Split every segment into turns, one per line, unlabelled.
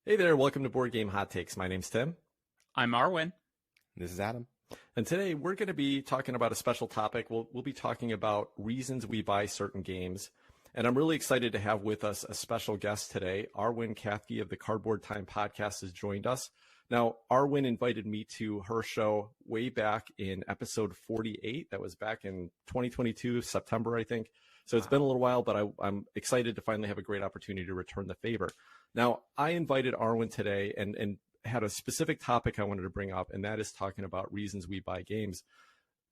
Hey there, welcome to Board Game Hot Takes. My name's Tim.
I'm Arwen.
This is Adam.
And today we're going to be talking about a special topic. We'll be talking about reasons we buy certain games. And I'm really excited to have with us a special guest today. Arwen Kathke of the Cardboard Time podcast has joined us. Now, Arwen invited me to her show way back in episode 48. That was back in 2022, September, I think. So it's been a little while, but I'm excited to finally have a great opportunity to return the favor. Now, I invited Arwen today and had a specific topic I wanted to bring up, and that is talking about reasons we buy games.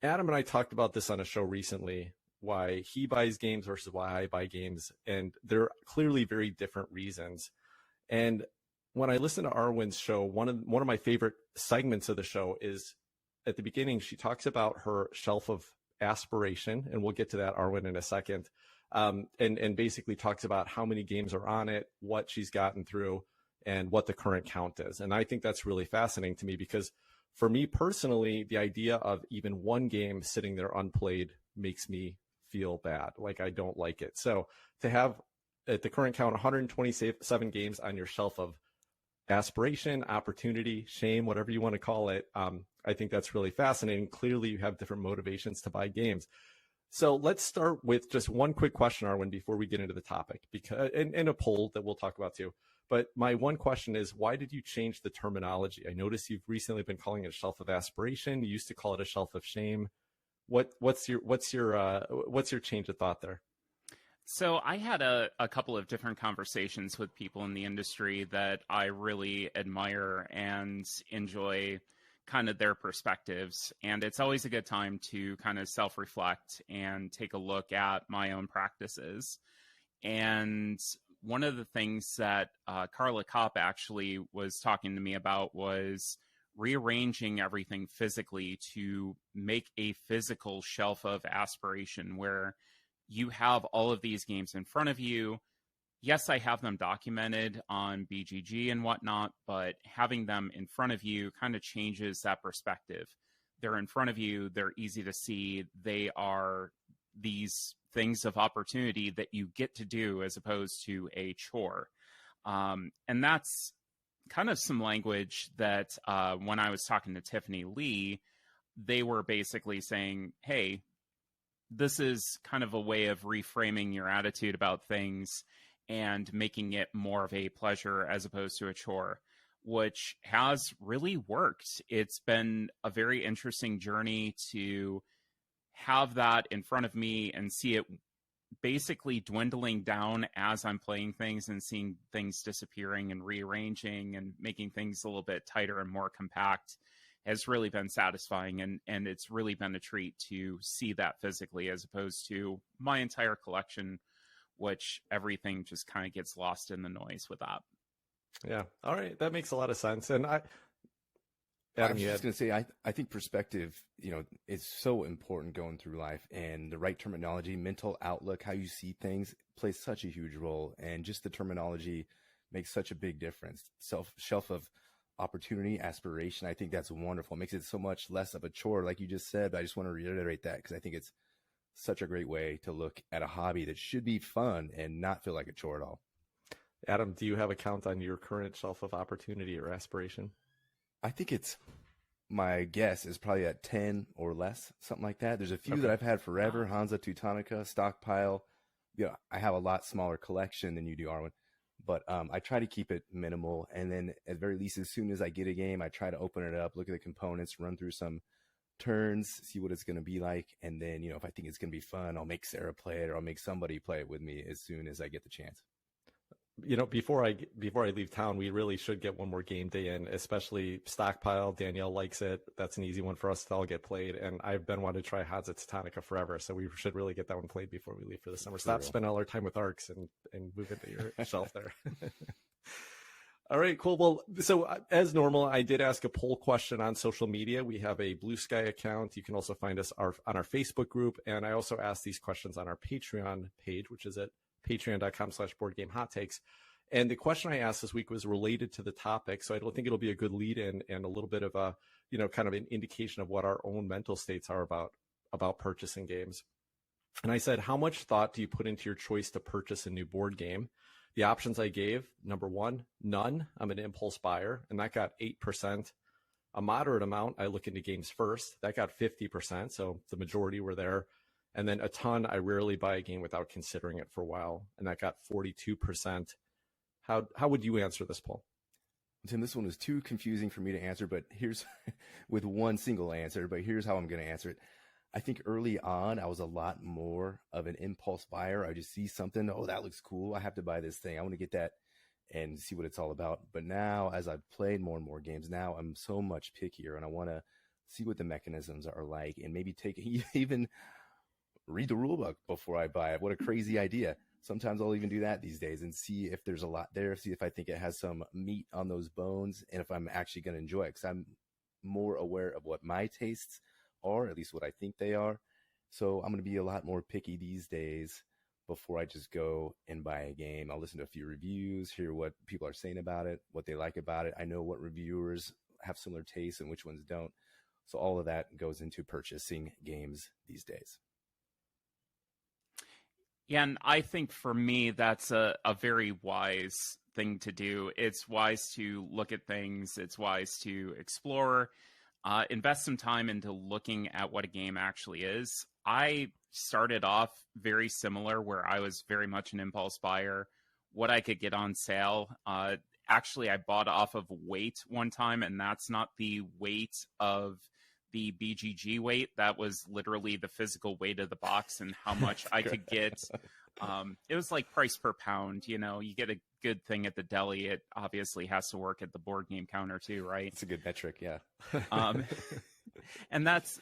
Adam and I talked about this on a show recently, why he buys games versus why I buy games, and they're clearly very different reasons. And when I listen to Arwen's show, one of my favorite segments of the show is at the beginning, she talks about her shelf of aspiration, and we'll get to that, Arwen, in a second, and basically talks about how many games are on it, what she's gotten through, and what the current count is. And I think that's really fascinating to me because for me personally, the idea of even one game sitting there unplayed makes me feel bad. Like I don't like it. So to have at the current count 127 games on your shelf of aspiration, opportunity, shame, whatever you want to call it, I think that's really fascinating. Clearly you have different motivations to buy games. So let's start with just one quick question, Arwen, before we get into the topic, because and a poll that we'll talk about too. But my one question is, why did you change the terminology? I noticed you've recently been calling it a shelf of aspiration. You used to call it a shelf of shame. What's your change of thought there?
So I had a couple of different conversations with people in the industry that I really admire and enjoy kind of their perspectives. And it's always a good time to kind of self-reflect and take a look at my own practices. And one of the things that Carla Kopp actually was talking to me about was rearranging everything physically to make a physical shelf of aspiration where you have all of these games in front of you. Yes, I have them documented on BGG and whatnot, but having them in front of you kind of changes that perspective. They're in front of you. They're easy to see. They are these things of opportunity that you get to do as opposed to a chore. And that's kind of some language that when I was talking to Tiffany Lee, they were basically saying, hey, this is kind of a way of reframing your attitude about things and making it more of a pleasure as opposed to a chore, which has really worked. It's been a very interesting journey to have that in front of me and see it basically dwindling down as I'm playing things and seeing things disappearing and rearranging and making things a little bit tighter and more compact has really been satisfying. And it's really been a treat to see that physically as opposed to my entire collection, which everything just kind of gets lost in the noise with that.
Yeah. All right. That makes a lot of sense. And
I was just going to say, I think perspective, is so important going through life, and the right terminology, mental outlook, how you see things plays such a huge role. And just the terminology makes such a big difference. Shelf of opportunity, aspiration. I think that's wonderful. It makes it so much less of a chore, like you just said. But I just want to reiterate that because I think it's such a great way to look at a hobby that should be fun and not feel like a chore at all.
Adam, do you have a count on your current shelf of opportunity or aspiration?
I think my guess is probably at 10 or less, something like that. There's a few that I've had forever, Hansa Teutonica, Stockpile. I have a lot smaller collection than you do, Arwen, but I try to keep it minimal. And then at the very least, as soon as I get a game, I try to open it up, look at the components, run through some turns, see what it's going to be like. And then, if I think it's going to be fun, I'll make Sarah play it, or I'll make somebody play it with me as soon as I get the chance.
Before I leave town, we really should get one more game day in, especially Stockpile. Danielle likes it. That's an easy one for us to all get played. And I've been wanting to try Hansa Teutonica forever. So we should really get that one played before we leave for the summer. Stop spending all our time with ARCs and move into your shelf there. All right, cool. Well, so as normal, I did ask a poll question on social media. We have a Blue Sky account. You can also find us on our Facebook group. And I also asked these questions on our Patreon page, which is at patreon.com/boardgamehottakes. And the question I asked this week was related to the topic. So I don't think it'll be a good lead in and a little bit of a, kind of an indication of what our own mental states are about purchasing games. And I said, how much thought do you put into your choice to purchase a new board game? The options I gave, number one, none. I'm an impulse buyer, and that got 8%. A moderate amount, I look into games first. That got 50%, so the majority were there. And then a ton, I rarely buy a game without considering it for a while, and that got 42%. How would you answer this, Paul?
Tim, this one was too confusing for me to answer, but here's with one single answer, but here's how I'm going to answer it. I think early on, I was a lot more of an impulse buyer. I would just see something, oh, that looks cool. I have to buy this thing. I want to get that and see what it's all about. But now, as I've played more and more games, now I'm so much pickier, and I want to see what the mechanisms are like, and maybe even read the rule book before I buy it. What a crazy idea. Sometimes I'll even do that these days and see if there's a lot there, see if I think it has some meat on those bones, and if I'm actually going to enjoy it, because I'm more aware of what my tastes are, at least what I think they are. So I'm going to be a lot more picky these days before I just go and buy a game. I'll listen to a few reviews, hear what people are saying about it, what they like about it. I know what reviewers have similar tastes and which ones don't. So all of that goes into purchasing games these days.
Yeah, and I think for me, that's a very wise thing to do. It's wise to look at things. It's wise to explore, invest some time into looking at what a game actually is. I started off very similar, where I was very much an impulse buyer, what I could get on sale. Actually, I bought off of weight one time, and that's not the weight of the BGG weight. That was literally the physical weight of the box and how much I could get. It was like price per pound. You know, you get a good thing at the deli, it obviously has to work at the board game counter too, right?
It's a good metric, yeah.
And that's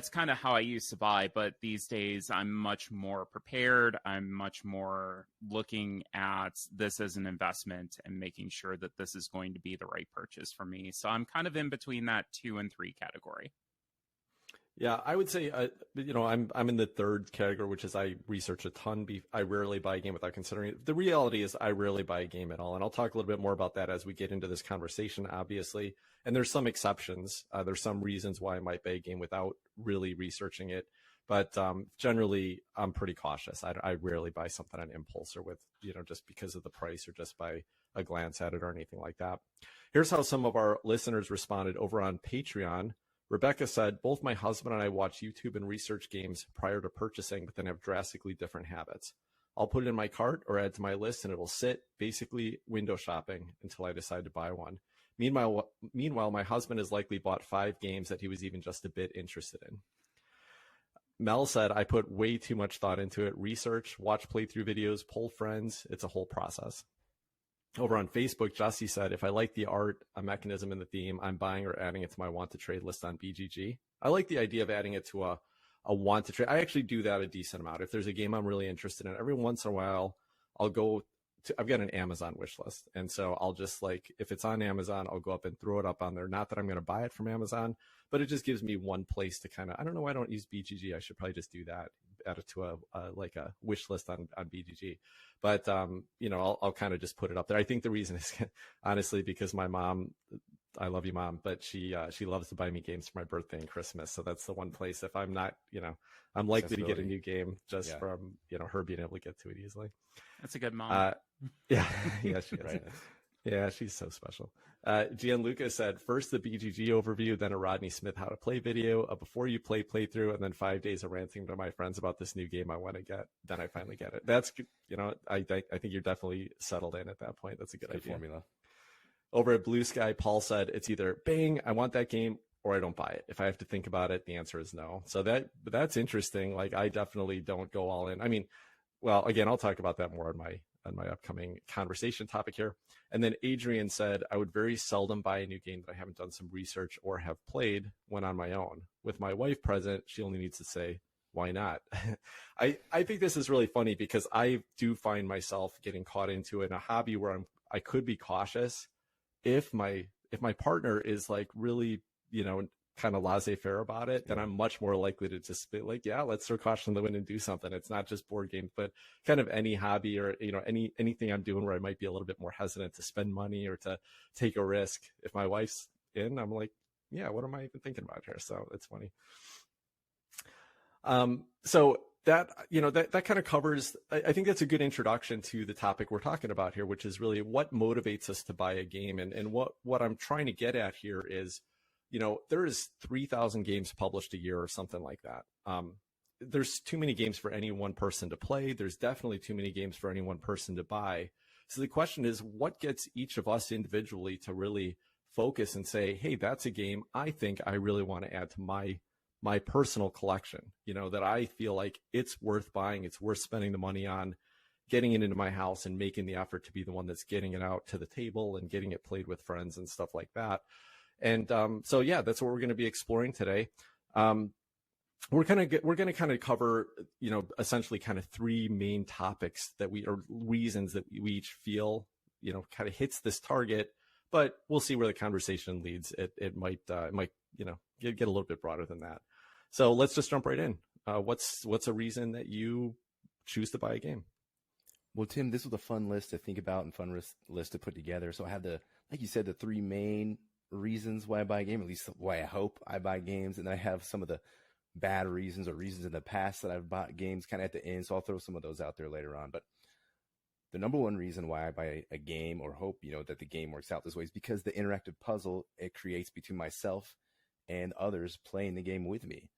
kind of how I used to buy, but these days I'm much more prepared. I'm much more looking at this as an investment and making sure that this is going to be the right purchase for me. So I'm kind of in between that 2 and 3 category.
Yeah, I would say, I'm in the third category, which is I research a ton. I rarely buy a game without considering it. The reality is I rarely buy a game at all. And I'll talk a little bit more about that as we get into this conversation, obviously. And there's some exceptions. There's some reasons why I might buy a game without really researching it. But generally, I'm pretty cautious. I rarely buy something on impulse or with, just because of the price or just by a glance at it or anything like that. Here's how some of our listeners responded over on Patreon. Rebecca said, both my husband and I watch YouTube and research games prior to purchasing, but then have drastically different habits. I'll put it in my cart or add to my list, and it will sit, basically window shopping, until I decide to buy one. Meanwhile, my husband has likely bought 5 games that he was even just a bit interested in. Mel said, I put way too much thought into it. Research, watch playthrough videos, poll friends. It's a whole process. Over on Facebook, Jesse said, if I like the art, a mechanism, and the theme, I'm buying or adding it to my want to trade list on BGG. I like the idea of adding it to a want to trade. I actually do that a decent amount. If there's a game I'm really interested in, every once in a while, I've got an Amazon wish list. And so I'll just if it's on Amazon, I'll go up and throw it up on there. Not that I'm going to buy it from Amazon, but it just gives me one place to I don't know why I don't use BGG. I should probably just do that, add it to a wish list on BGG. But, I'll kind of just put it up there. I think the reason is honestly because my mom, I love you, Mom, but she loves to buy me games for my birthday and Christmas. So that's the one place if I'm not, I'm likely to get a new game just from, her being able to get to it easily.
That's a good mom.
Yeah, she is. Right. Yeah, she's so special. Gianluca said, first the BGG overview, then a Rodney Smith how to play video, before you play playthrough, and then 5 days of ranting to my friends about this new game I want to get. Then I finally get it. That's, I think you're definitely settled in at that point. That's a good idea.
Formula.
Over at Blue Sky, Paul said, it's either bang, I want that game, or I don't buy it. If I have to think about it, the answer is no. So that's interesting. I definitely don't go all in. I mean, well, again, I'll talk about that more on my upcoming conversation topic here. And then Adrian said, I would very seldom buy a new game that I haven't done some research or have played when on my own. With my wife present, she only needs to say, why not? I think this is really funny because I do find myself getting caught into a hobby where I could be cautious. If my partner is really, kind of laissez-faire about it, then I'm much more likely to just be yeah, let's throw caution in the wind and do something. It's not just board games, but kind of any hobby or, anything I'm doing where I might be a little bit more hesitant to spend money or to take a risk. If my wife's in, I'm like, yeah, what am I even thinking about here? So it's funny. So that, that kind of covers, I think that's a good introduction to the topic we're talking about here, which is really what motivates us to buy a game. And what I'm trying to get at here is, there is 3,000 games published a year or something like that. There's too many games for any one person to play. There's definitely too many games for any one person to buy. So the question is, what gets each of us individually to really focus and say, hey, that's a game I think I really want to add to my personal collection, that I feel like it's worth buying. It's worth spending the money on getting it into my house and making the effort to be the one that's getting it out to the table and getting it played with friends and stuff like that. And so, yeah, that's what we're going to be exploring today. We're going to kind of cover, essentially kind of three main topics or reasons that we each feel, kind of hits this target, but we'll see where the conversation leads. It might, get a little bit broader than that. So let's just jump right in. What's a reason that you choose to buy a game?
Well, Tim, this was a fun list to think about and fun list to put together. So I have like you said, the three main reasons why I buy a game, at least why I hope I buy games. And then I have some of the bad reasons or reasons in the past that I've bought games kind of at the end. So I'll throw some of those out there later on. But the number one reason why I buy a game or hope, that the game works out this way is because the interactive puzzle it creates between myself and others playing the game with me.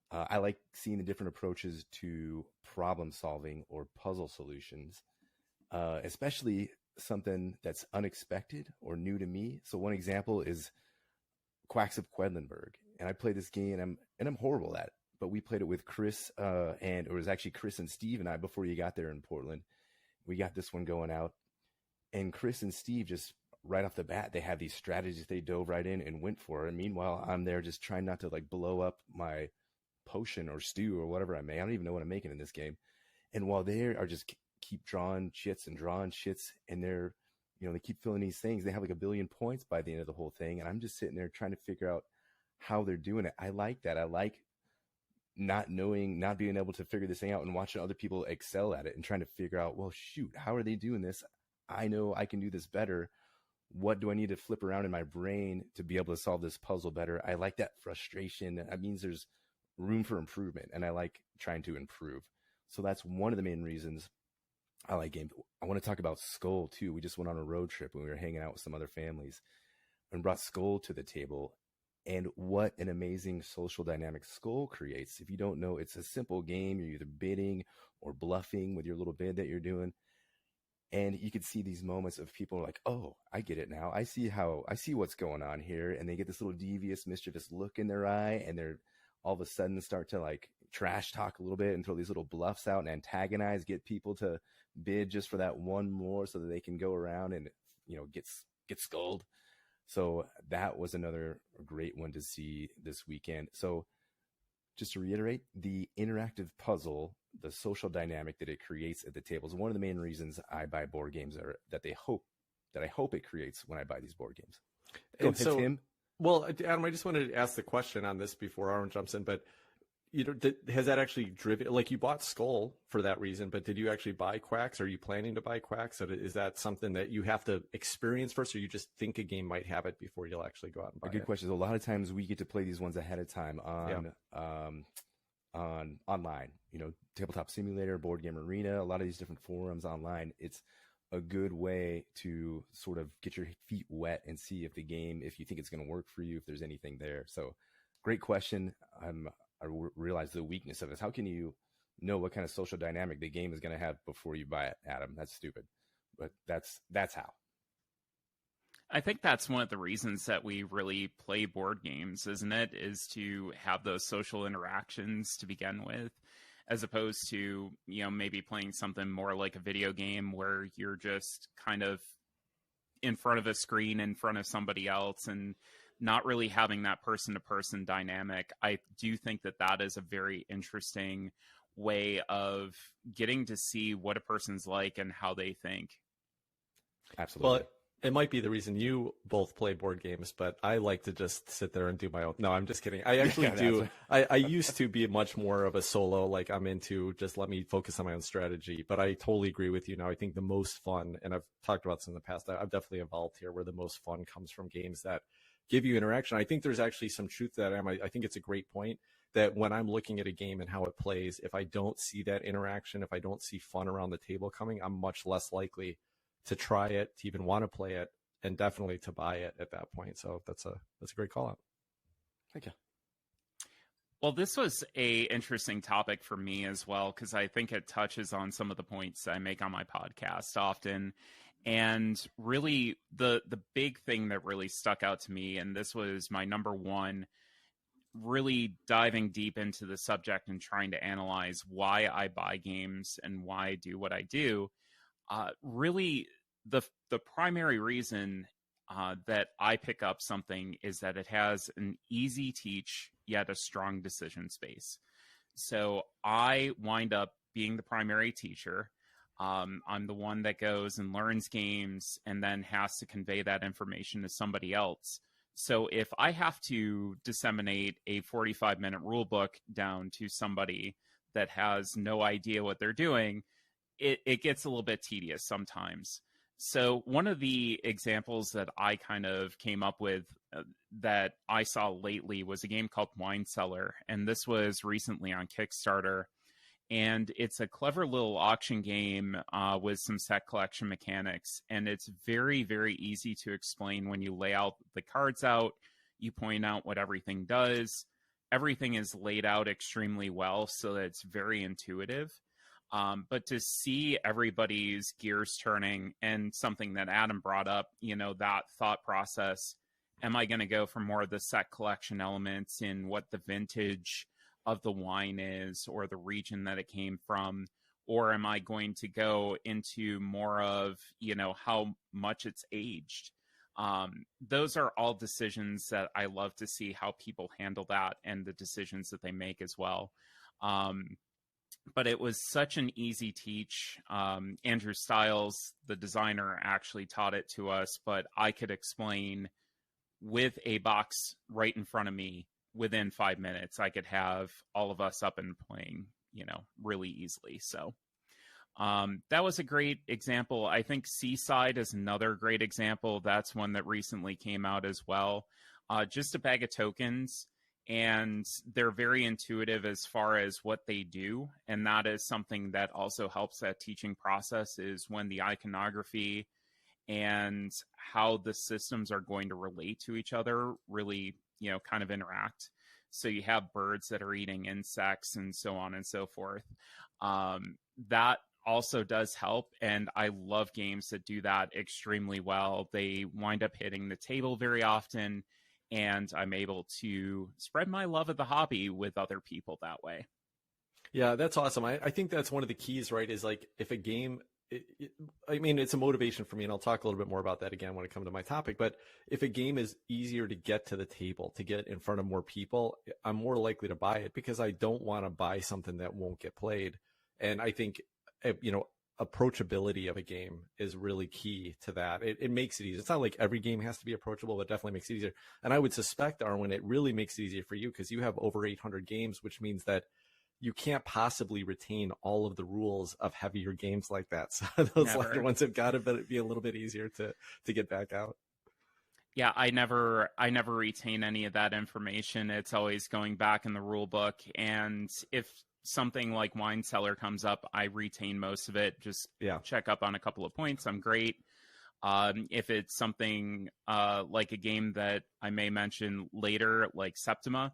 I like seeing the different approaches to problem solving or puzzle solutions, especially something that's unexpected or new to me. So one example is Quacks of Quedlinburg. And I played this game and I'm horrible at it, but we played it with Chris, and it was actually Chris and Steve and I before you got there in Portland. We got this one going out, and Chris and Steve just right off the bat, they have these strategies they dove right in and went for. And meanwhile, I'm there just trying not to blow up my potion or stew or whatever I don't even know what I'm making in this game. And while they are just keep drawing shits, and they're, they keep filling these things. They have like 1 billion points by the end of the whole thing. And I'm just sitting there trying to figure out how they're doing it. I like that. I like not being able to figure this thing out and watching other people excel at it and trying to figure out, well, shoot, how are they doing this? I know I can do this better. What do I need to flip around in my brain to be able to solve this puzzle better? I like that frustration. That means there's room for improvement, and I like trying to improve. So that's one of the main reasons I like games. I want to talk about Skull too. We just went on a road trip when we were hanging out with some other families and brought Skull to the table. And what an amazing social dynamic Skull creates. If you don't know, it's a simple game. You're either bidding or bluffing with your little bid that you're doing. And you could see these moments of people like, oh, I get it now. I see what's going on here. And they get this little devious, mischievous look in their eye. And they're all of a sudden start to trash talk a little bit and throw these little bluffs out and antagonize, get people to bid just for that one more so that they can go around and, get sculled. So that was another great one to see this weekend. So just to reiterate, the interactive puzzle, the social dynamic that it creates at the table is one of the main reasons I buy board games, or that I hope it creates when I buy these board games. Go ahead, Tim.
Well, Adam, I just wanted to ask the question on this before Arwen jumps in, but has that actually driven, you bought Skull for that reason, but did you actually buy Quacks? Are you planning to buy Quacks? Is that something that you have to experience first, or you just think a game might have it before you'll actually go out and buy it?
A good question. A lot of times we get to play these ones ahead of time on online, Tabletop Simulator, Board Game Arena, a lot of these different forums online. It's a good way to sort of get your feet wet and see if you think it's going to work for you, if there's anything there. So great question. I realize the weakness of it. How can you know what kind of social dynamic the game is going to have before you buy it, Adam? That's stupid, but that's how.
I think that's one of the reasons that we really play board games, isn't it? Is to have those social interactions to begin with, as opposed to, maybe playing something more like a video game where you're just kind of in front of a screen in front of somebody else and not really having that person-to-person dynamic. I do think that is a very interesting way of getting to see what a person's like and how they think.
Absolutely.
Well, it might be the reason you both play board games, but I like to just sit there and do my own. No, I'm just kidding. I actually do. I used to be much more of a solo, I'm into just let me focus on my own strategy, but I totally agree with you now. I think the most fun, and I've talked about this in the past, I've definitely evolved here, where the most fun comes from games that give you interaction. I think there's actually some truth to that. I think it's a great point that when I'm looking at a game and how it plays, if I don't see that interaction, if I don't see fun around the table coming, I'm much less likely to try it, to even want to play it, and definitely to buy it at that point. So that's a great call out.
Thank you.
Well, this was a interesting topic for me as well, because I think it touches on some of the points I make on my podcast often. And really, the big thing that really stuck out to me, and this was my number one, really diving deep into the subject and trying to analyze why I buy games and why I do what I do. Really, the primary reason that I pick up something is that it has an easy teach, yet a strong decision space. So I wind up being the primary teacher. I'm the one that goes and learns games and then has to convey that information to somebody else. So if I have to disseminate a 45-minute rule book down to somebody that has no idea what they're doing, it gets a little bit tedious sometimes. So one of the examples that I kind of came up with that I saw lately was a game called Wine Cellar, and this was recently on Kickstarter. And it's a clever little auction game with some set collection mechanics. And it's very, very easy to explain when you lay out the cards out. You point out what everything does. Everything is laid out extremely well, so that it's very intuitive. But to see everybody's gears turning, and something that Adam brought up, that thought process, am I going to go for more of the set collection elements in what the vintage of the wine is or the region that it came from, or am I going to go into more of, how much it's aged? Those are all decisions that I love to see how people handle that and the decisions that they make as well. But it was such an easy teach. Andrew Stiles, the designer, actually taught it to us, but I could explain with a box right in front of me. Within 5 minutes, I could have all of us up and playing, really easily. So that was a great example. I think Seaside is another great example. That's one that recently came out as well. Just a bag of tokens, and they're very intuitive as far as what they do. And that is something that also helps that teaching process, is when the iconography and how the systems are going to relate to each other really kind of interact. So you have birds that are eating insects and so on and so forth. That also does help. And I love games that do that extremely well. They wind up hitting the table very often, and I'm able to spread my love of the hobby with other people that way.
Yeah, that's awesome. I think that's one of the keys, right? Is like, if a game, it's a motivation for me, and I'll talk a little bit more about that again when it comes to my topic. But if a game is easier to get to the table, to get in front of more people, I'm more likely to buy it, because I don't want to buy something that won't get played. And I think, approachability of a game is really key to that. It makes it easier. It's not like every game has to be approachable, but it definitely makes it easier. And I would suspect, Arwen, it really makes it easier for you, because you have over 800 games, which means that you can't possibly retain all of the rules of heavier games like that. So those lighter ones have got to be a little bit easier to get back out.
Yeah, I never retain any of that information. It's always going back in the rule book. And if something like Wine Cellar comes up, I retain most of it. Just check up on a couple of points. I'm great. If it's something like a game that I may mention later, like Septima,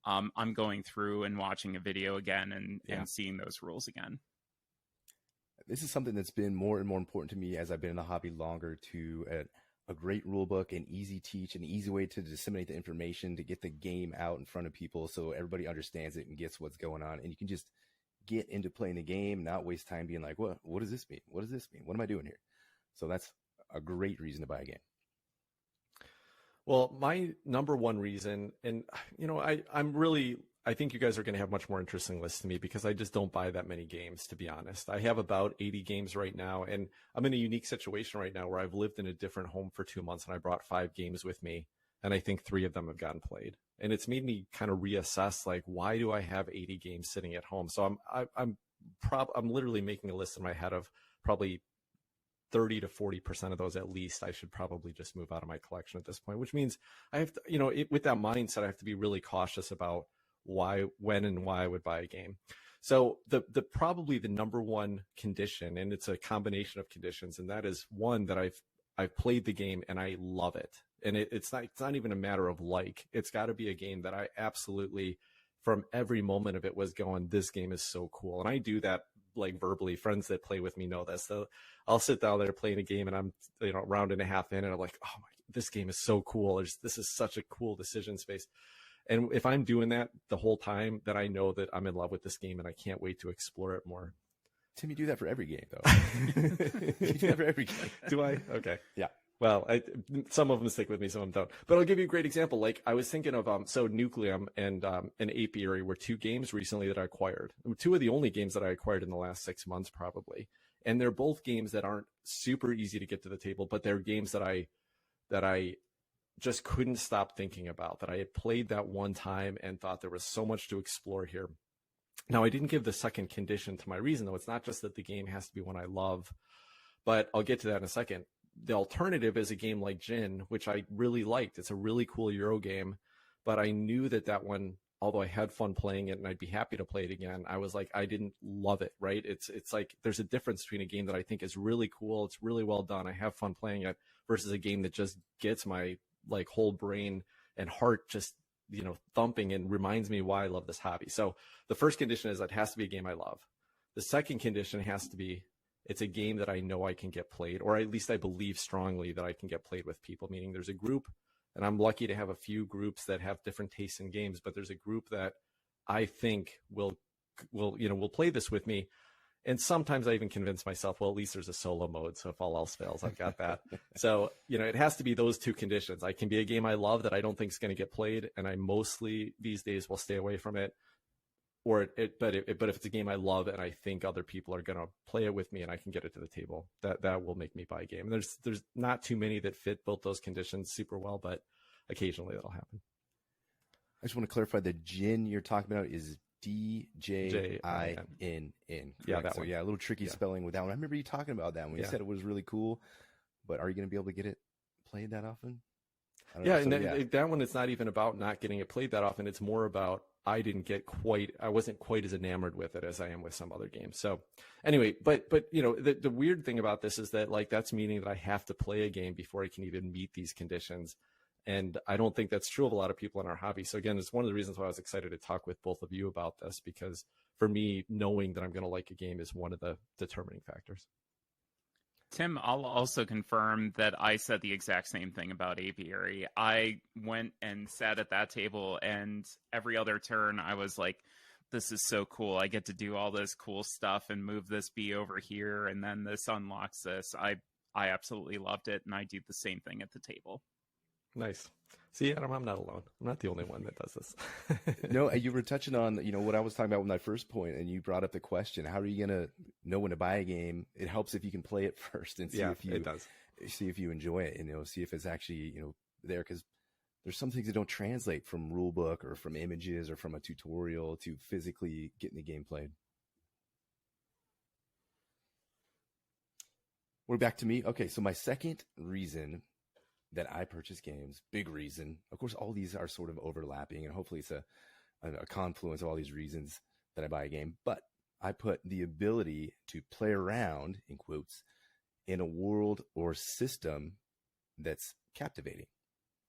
I'm going through and watching a video again and seeing those rules again.
This is something that's been more and more important to me as I've been in the hobby longer, to a great rule book, an easy teach, an easy way to disseminate the information, to get the game out in front of people so everybody understands it and gets what's going on. And you can just get into playing the game, not waste time being like, what does this mean? What does this mean? What am I doing here? So that's a great reason to buy a game.
Well, my number one reason, and I think you guys are going to have much more interesting lists to me, because I just don't buy that many games, to be honest. I have about 80 games right now, and I'm in a unique situation right now where I've lived in a different home for 2 months, and I brought 5 games with me, and I think 3 of them have gotten played. And it's made me kind of reassess, like, why do I have 80 games sitting at home? So I'm literally making a list in my head of probably 30 to 40% of those at least, I should probably just move out of my collection at this point, which means I have to, with that mindset, I have to be really cautious about when and why I would buy a game. So the probably the number one condition, and it's a combination of conditions, and that is one, that I've played the game and I love it. And it's not even a matter of like, it's got to be a game that I absolutely, from every moment of it, was going, this game is so cool. And I do that like verbally. Friends that play with me know this. So I'll sit down there playing a game and I'm, round and a half in, and I'm like, oh my, this game is so cool. This is such a cool decision space. And if I'm doing that the whole time, then I know that I'm in love with this game and I can't wait to explore it more.
Tim, you do that for every game, though. You do that for every game.
Do I? Okay.
Yeah.
Well, some of them stick with me, some of them don't. But I'll give you a great example. Like I was thinking of, so Nucleum and Apiary were two games recently that I acquired. Two of the only games that I acquired in the last 6 months, probably. And they're both games that aren't super easy to get to the table, but they're games that I just couldn't stop thinking about, that I had played that one time and thought there was so much to explore here. Now, I didn't give the second condition to my reason, though. It's not just that the game has to be one I love, but I'll get to that in a second. The alternative is a game like Djinn, which I really liked. It's a really cool Euro game, but I knew that one, although I had fun playing it and I'd be happy to play it again, I was like, I didn't love it, right? It's like there's a difference between a game that I think is really cool, it's really well done, I have fun playing it, versus a game that just gets my like whole brain and heart just thumping and reminds me why I love this hobby. So the first condition is it has to be a game I love. The second condition has to be it's a game that I know I can get played, or at least I believe strongly that I can get played with people, meaning there's a group, and I'm lucky to have a few groups that have different tastes in games, but there's a group that I think will play this with me. And sometimes I even convince myself, well, at least there's a solo mode, so if all else fails, I've got that. So, it has to be those two conditions. I can be a game I love that I don't think is going to get played, and I mostly these days will stay away from it. But if it's a game I love and I think other people are going to play it with me and I can get it to the table, that will make me buy a game. And there's not too many that fit both those conditions super well, but occasionally that'll happen.
I just want to clarify, the Djinn you're talking about is DJINN.
Yeah, that one.
Yeah, a little tricky spelling with that one. I remember you talking about that one. You said it was really cool, but are you going to be able to get it played that often?
That one, it's not even about not getting it played that often. It's more about I wasn't quite as enamored with it as I am with some other games. So anyway, but the weird thing about this is that like that's meaning that I have to play a game before I can even meet these conditions. And I don't think that's true of a lot of people in our hobby. So again, it's one of the reasons why I was excited to talk with both of you about this, because for me, knowing that I'm going to like a game is one of the determining factors.
Tim, I'll also confirm that I said the exact same thing about Apiary. I went and sat at that table, and every other turn I was like, this is so cool. I get to do all this cool stuff and move this bee over here, and then this unlocks this. I absolutely loved it, and I do the same thing at the table.
Nice. See, Adam, I'm not alone. I'm not the only one that does this.
No, you were touching on, what I was talking about with my first point, and you brought up the question, how are you going to know when to buy a game? It helps if you can play it first and see if you enjoy it, and see if it's actually, there, because there's some things that don't translate from rule book or from images or from a tutorial to physically getting the game played. We're back to me. Okay, so my second reason that I purchase games, big reason. Of course, all these are sort of overlapping, and hopefully it's a confluence of all these reasons that I buy a game. But I put the ability to play around, in quotes, in a world or system that's captivating.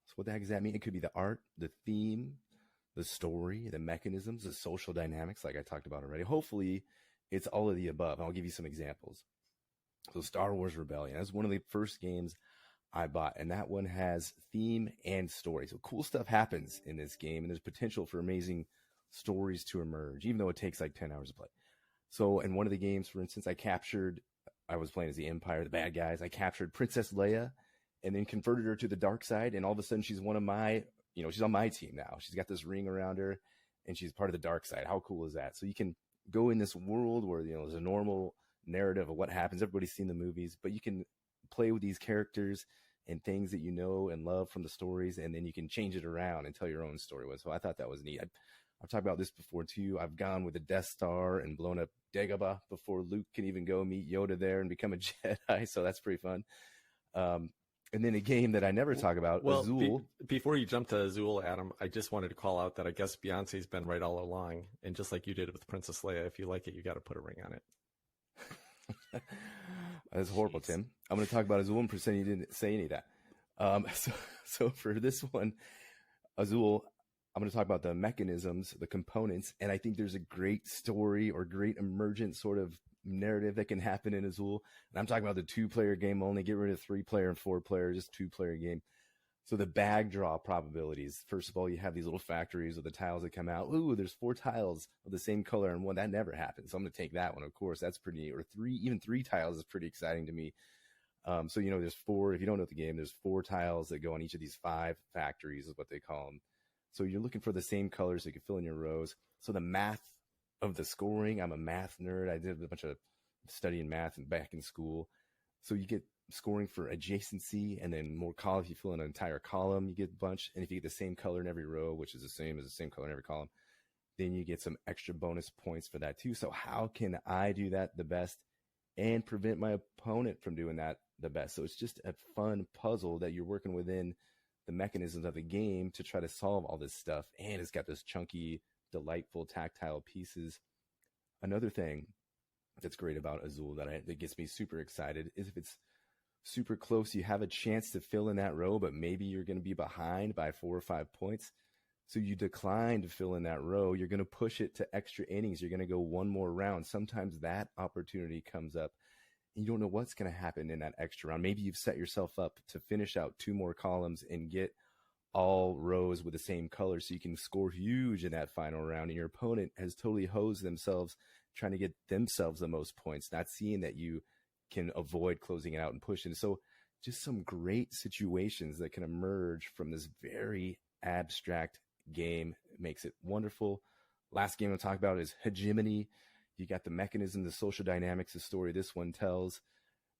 So what the heck does that mean? It could be the art, the theme, the story, the mechanisms, the social dynamics, like I talked about already. Hopefully, it's all of the above. I'll give you some examples. So Star Wars Rebellion, that's one of the first games I bought, and that one has theme and story. So cool stuff happens in this game, and there's potential for amazing stories to emerge, even though it takes like 10 hours to play. So in one of the games, for instance, I was playing as the Empire, the bad guys. I captured Princess Leia and then converted her to the dark side, and all of a sudden she's one of my, she's on my team now. She's got this ring around her, and she's part of the dark side. How cool is that? So you can go in this world where, there's a normal narrative of what happens. Everybody's seen the movies, but you can play with these characters and things that you know and love from the stories, and then you can change it around and tell your own story with. So I thought that was neat. I've talked about this before too. I've gone with the Death Star and blown up Dagobah before Luke can even go meet Yoda there and become a Jedi. So that's pretty fun. And then a game that I never talk about, Azul.
Before you jump to Azul, Adam, I just wanted to call out that I guess Beyonce's been right all along. And just like you did with Princess Leia, if you like it, you got to put a ring on it.
That's horrible, Tim. I'm going to talk about Azul and pretend you didn't say any of that. So for this one, Azul, I'm going to talk about the mechanisms, the components, and I think there's a great story or great emergent sort of narrative that can happen in Azul. And I'm talking about the 2-player game only. Get rid of 3-player and 4-player, just 2-player game. So the bag draw probabilities. First of all, you have these little factories with the tiles that come out. Ooh, there's 4 tiles of the same color and one. That never happens. So I'm going to take that one, of course. That's pretty neat. Or 3 tiles is pretty exciting to me. So, there's 4, if you don't know the game, there's 4 tiles that go on each of these 5 factories is what they call them. So you're looking for the same colors so you can fill in your rows. So the math of the scoring, I'm a math nerd. I did a bunch of studying math and back in school. So you get scoring for adjacency and then more columns. If you fill in an entire column, you get a bunch. And if you get the same color in every row, which is the same color in every column, then you get some extra bonus points for that too. So how can I do that the best and prevent my opponent from doing that the best? So it's just a fun puzzle that you're working within the mechanisms of the game to try to solve all this stuff. And it's got this chunky, delightful, tactile pieces. Another thing that's great about Azul that gets me super excited is if it's super close, you have a chance to fill in that row, but maybe you're going to be behind by 4 or 5 points. So you decline to fill in that row. You're going to push it to extra innings. You're going to go one more round. Sometimes that opportunity comes up. You don't know what's going to happen in that extra round. Maybe you've set yourself up to finish out 2 more columns and get all rows with the same color so you can score huge in that final round. And your opponent has totally hosed themselves trying to get themselves the most points, not seeing that you can avoid closing it out and pushing. So just some great situations that can emerge from this very abstract game. It makes it wonderful. Last game I'll talk about is Hegemony. You got the mechanism, the social dynamics, the story this one tells.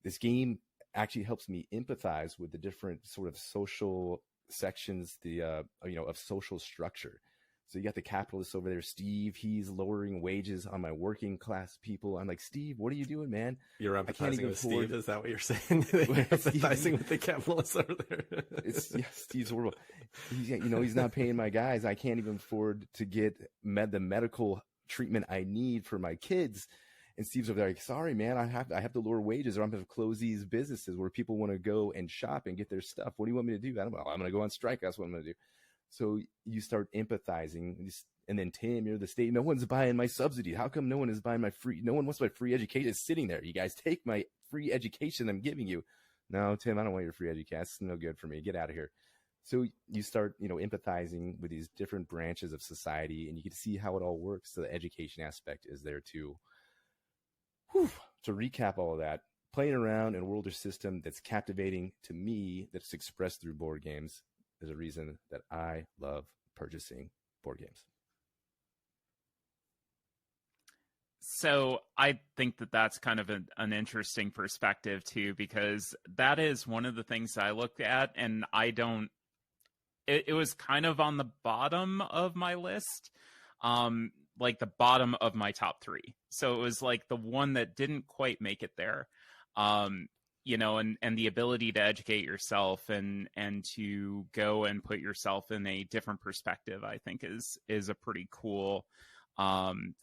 This game actually helps me empathize with the different sort of social sections, of social structure. So you got the capitalist over there, Steve. He's lowering wages on my working class people. I'm like, Steve, what are you doing, man?
You're empathizing with Steve. Is that what you're saying? You're empathizing with the capitalists over there.
Steve's horrible. He's not paying my guys. I can't even afford to get the medical treatment I need for my kids. And Steve's over there like, sorry, man, I have to lower wages or I'm going to close these businesses where people want to go and shop and get their stuff. What do you want me to do? I don't know. I'm going to go on strike. That's what I'm going to do. So you start empathizing. And then, Tim, you're the state. No one's buying my subsidy. How come no one is buying no one wants my free education? It's sitting there. You guys take my free education I'm giving you. No, Tim, I don't want your free education. It's no good for me. Get out of here. So you start, empathizing with these different branches of society, and you get to see how it all works. So the education aspect is there too. To recap all of that, playing around in a world or system that's captivating to me, that's expressed through board games, is a reason that I love purchasing board games.
So I think that that's kind of an interesting perspective too, because that is one of the things I looked at, and it was kind of on the bottom of my list, like the bottom of my top 3. So it was like the one that didn't quite make it there, and the ability to educate yourself and to go and put yourself in a different perspective, I think is a pretty cool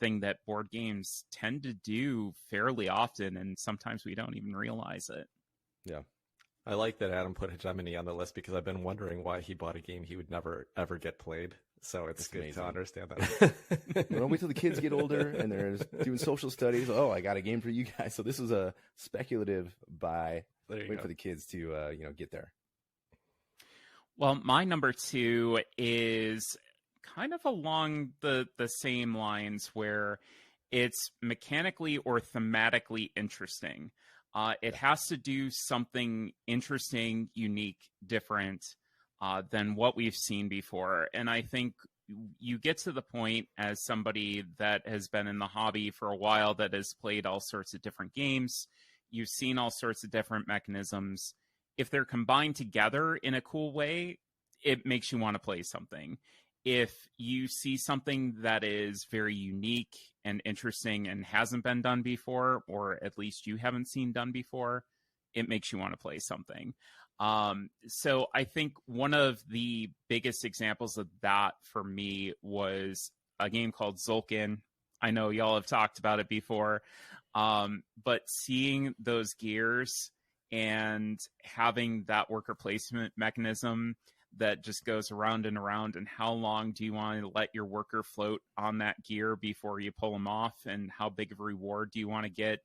thing that board games tend to do fairly often, and sometimes we don't even realize it.
Yeah. I like that Adam put Hegemony on the list because I've been wondering why he bought a game he would never, ever get played. So it's good amazing to understand that.
Well, don't wait till the kids get older and they're doing social studies. Oh, I got a game for you guys. So this was a speculative buy. Wait for the kids to, get there.
Well, my number 2 is kind of along the same lines where it's mechanically or thematically interesting. It has to do something interesting, unique, different than what we've seen before. And I think you get to the point as somebody that has been in the hobby for a while, that has played all sorts of different games. You've seen all sorts of different mechanisms. If they're combined together in a cool way, it makes you want to play something. if you see something that is very unique and interesting and hasn't been done before, or at least you haven't seen done before, it makes you want to play something. So I think one of the biggest examples of that for me was a game called Zulkin. I know y'all have talked about it before, but seeing those gears and having that worker placement mechanism that just goes around and around, and how long do you want to let your worker float on that gear before you pull them off, and how big of a reward do you want to get,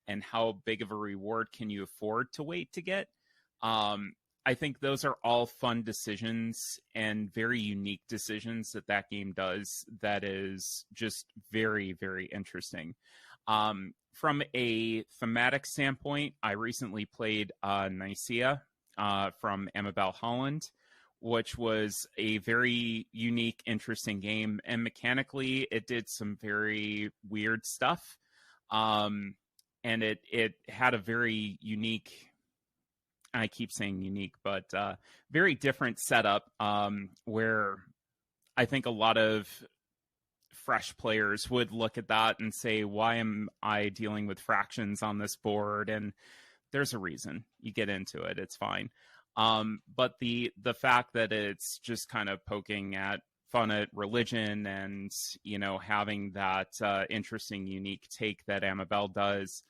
and how big of a reward can you afford to wait to get. I think those are all fun decisions and very unique decisions that game does that is just very, very interesting. From a thematic standpoint, I recently played Nicaea from Amabel Holland, which was a very unique, interesting game. And mechanically, it did some very weird stuff. And it had a very unique, I keep saying unique, but very different setup where I think a lot of fresh players would look at that and say, why am I dealing with fractions on this board? And there's a reason. You get into it, it's fine. But the fact that it's just kind of poking at fun at religion and, you know, having that interesting, unique take that Amabel does,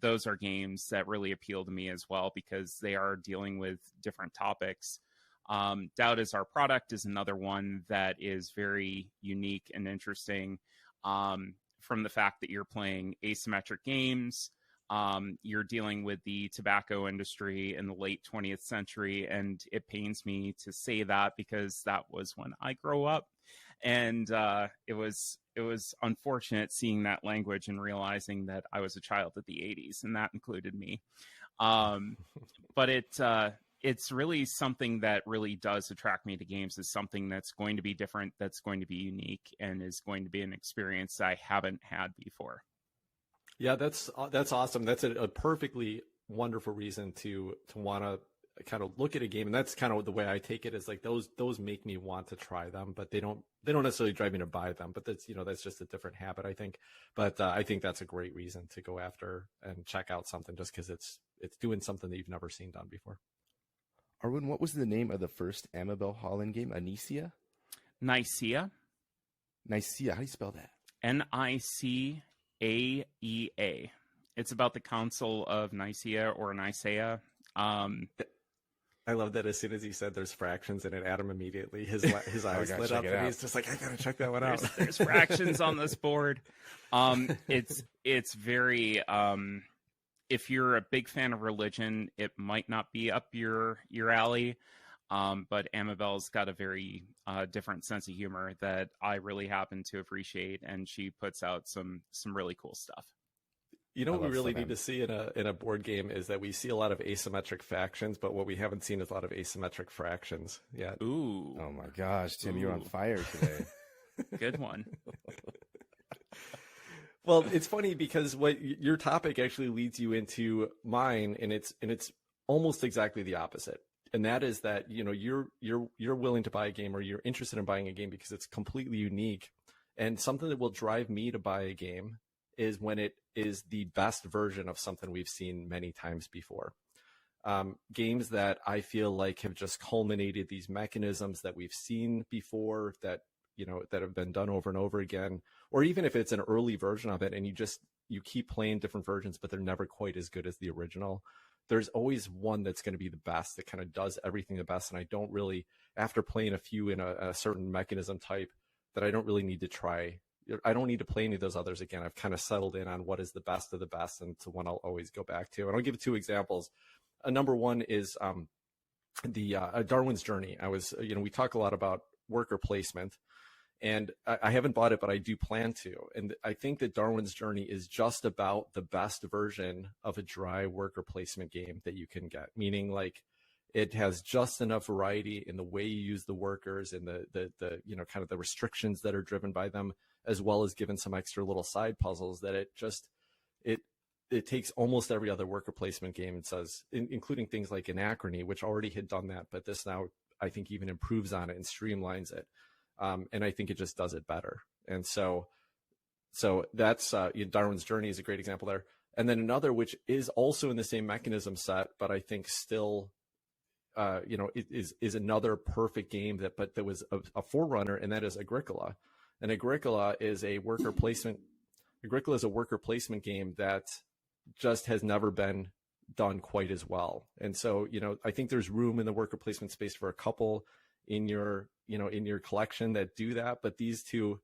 those are games that really appeal to me as well, because they are dealing with different topics. Doubt is Our Product is another one that is very unique and interesting, from the fact that you're playing asymmetric games. You're dealing with the tobacco industry in the late 20th century, and it pains me to say that because that was when I grew up, and it was unfortunate seeing that language and realizing that I was a child of the 80s, and that included me. But it's really something that really does attract me to games, is something that's going to be different, that's going to be unique, and is going to be an experience I haven't had before.
Yeah, that's awesome. That's a perfectly wonderful reason to want to kind of look at a game, and that's kind of the way I take it, is like those make me want to try them, but they don't necessarily drive me to buy them. But that's just a different habit, I think. But I think that's a great reason to go after and check out something, just because it's doing something that you've never seen done before.
Arwen, what was the name of the first Amabel Holland game? Nicaea?
Nicaea.
Nicaea. How do you spell that?
Nicaea. It's about the Council of Nicaea or Nicaea.
I love that as soon as he said there's fractions in it, Adam immediately his eyes lit up, and he's just like, I gotta check that one out.
There's fractions on this board. It's very if you're a big fan of religion, it might not be up your alley. But Amabel's got a very different sense of humor that I really happen to appreciate, and she puts out some really cool stuff.
You know what we really need to see in a board game is that we see a lot of asymmetric factions, but what we haven't seen is a lot of asymmetric fractions yet.
Ooh.
Oh my gosh, Tim, you're on fire today.
Good one.
Well, it's funny because what your topic actually leads you into mine, and it's almost exactly the opposite. And that is that, you know, you're willing to buy a game, or you're interested in buying a game because it's completely unique, and something that will drive me to buy a game is when it is the best version of something we've seen many times before. Games that I feel like have just culminated these mechanisms that we've seen before, that, you know, that have been done over and over again, or even if it's an early version of it and you keep playing different versions, but they're never quite as good as the original. There's always one that's going to be the best, that kind of does everything the best. And I don't really, after playing a few in a certain mechanism type, that I don't really need to try. I don't need to play any of those others again. I've kind of settled in on what is the best of the best, and it's the one I'll always go back to. And I'll give 2 examples. Number one is the Darwin's Journey. We talk a lot about worker placement, and I haven't bought it, but I do plan to. And I think that Darwin's Journey is just about the best version of a dry worker placement game that you can get. Meaning, like, it has just enough variety in the way you use the workers, and the kind of the restrictions that are driven by them, as well as given some extra little side puzzles that it takes almost every other worker placement game and says, including things like Anachrony, which already had done that, but this now I think even improves on it and streamlines it. And I think it just does it better. And so that's Darwin's Journey is a great example there. And then another, which is also in the same mechanism set, but I think still, is another perfect game that was a forerunner, and that is Agricola. And Agricola is a worker placement. Agricola is a worker placement game that just has never been done quite as well. And so, I think there's room in the worker placement space for a couple in your collection that do that. But these two,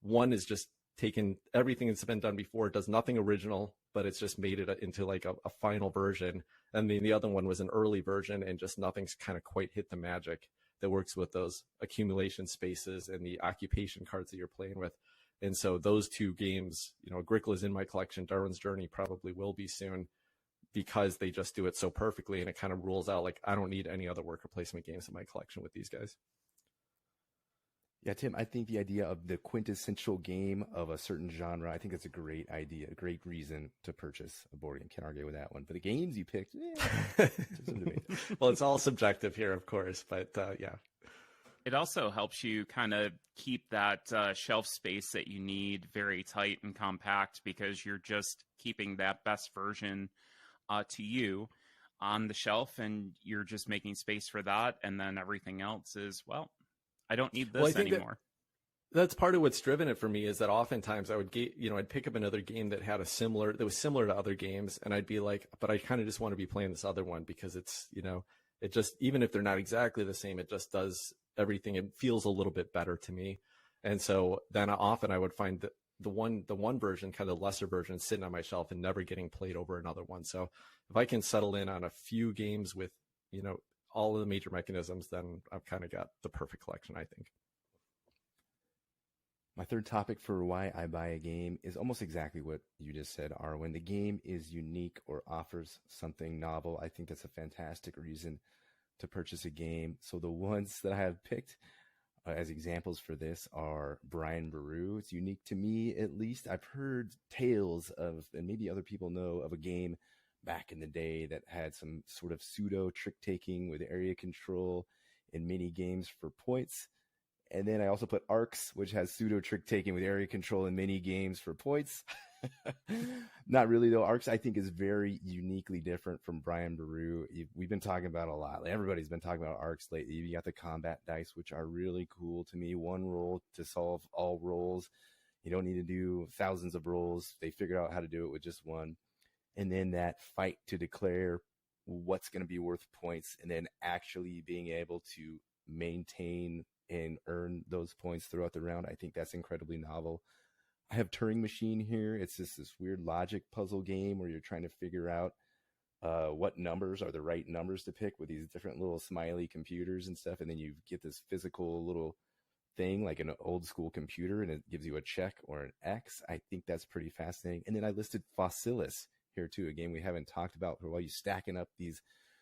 one is just taken everything that's been done before, does nothing original, but it's just made it into like a final version. And then the other one was an early version, and just nothing's kind of quite hit the magic that works with those accumulation spaces and the occupation cards that you're playing with. And so those two games, Agricola's in my collection. Darwin's Journey probably will be soon, because they just do it so perfectly, and it kind of rules out, like, I don't need any other worker placement games in my collection with these guys.
Yeah, Tim, I think the idea of the quintessential game of a certain genre, I think that's a great idea, a great reason to purchase a board game. Can't argue with that one. But the games you picked, some debate.
Well, it's all subjective here, of course, but yeah.
It also helps you kind of keep that shelf space that you need very tight and compact, because you're just keeping that best version to you on the shelf, and you're just making space for that. And then everything else is, well, I don't need this anymore.
That's part of what's driven it for me, is that oftentimes I would I'd pick up another game that was similar to other games, and I'd be like, but I kind of just want to be playing this other one, because it's, it just, even if they're not exactly the same, it just does everything. It feels a little bit better to me. And so then often I would find that the one version, kind of the lesser version, sitting on my shelf and never getting played over another one. So if I can settle in on a few games with, all of the major mechanisms, then I've kind of got the perfect collection, I think.
My third topic for why I buy a game is almost exactly what you just said, Arwen. The game is unique or offers something novel. I think that's a fantastic reason to purchase a game. So the ones that I have picked as examples for this are Brian Boru. It's unique to me, at least. I've heard tales of, and maybe other people know of, a game back in the day that had some sort of pseudo trick taking with area control and mini games for points. And then I also put Arcs, which has pseudo trick taking with area control and mini games for points. Not really, though. Arcs, I think, is very uniquely different from Brian Boru. We've been talking about a lot. Everybody's been talking about Arcs lately. You got the combat dice, which are really cool to me. One roll to solve all rolls. You don't need to do thousands of rolls. They figured out how to do it with just one. And then that fight to declare what's going to be worth points, and then actually being able to maintain and earn those points throughout the round. I think that's incredibly novel. I have Turing Machine here. It's just this weird logic puzzle game where you're trying to figure out what numbers are the right numbers to pick with these different little smiley computers and stuff. And then you get this physical little thing like an old school computer, and it gives you a check or an X. I think that's pretty fascinating. And then I listed Fossilis here too, a game we haven't talked about for a while. You stacking up these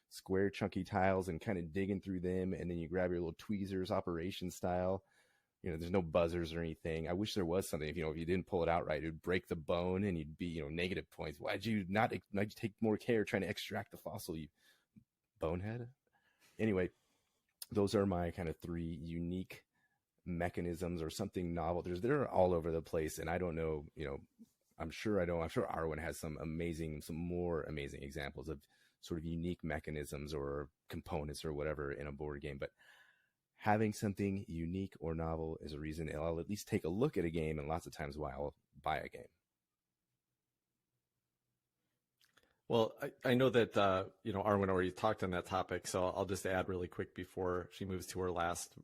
square chunky tiles and kind of digging through them, and then you grab your little tweezers, operation style. There's no buzzers or anything. I wish there was something. If you didn't pull it out right, it would break the bone and you'd be negative points. Why'd you not take more care trying to extract the fossil, you bonehead? Anyway, those are my kind of three unique mechanisms or something novel. They're all over the place, and I don't know, I'm sure Arwen has some more amazing examples of sort of unique mechanisms or components or whatever in a board game. But having something unique or novel is a reason I'll at least take a look at a game, and lots of times why I'll buy a game.
Well, I know that, Arwen already talked on that topic, so I'll just add really quick before she moves to her last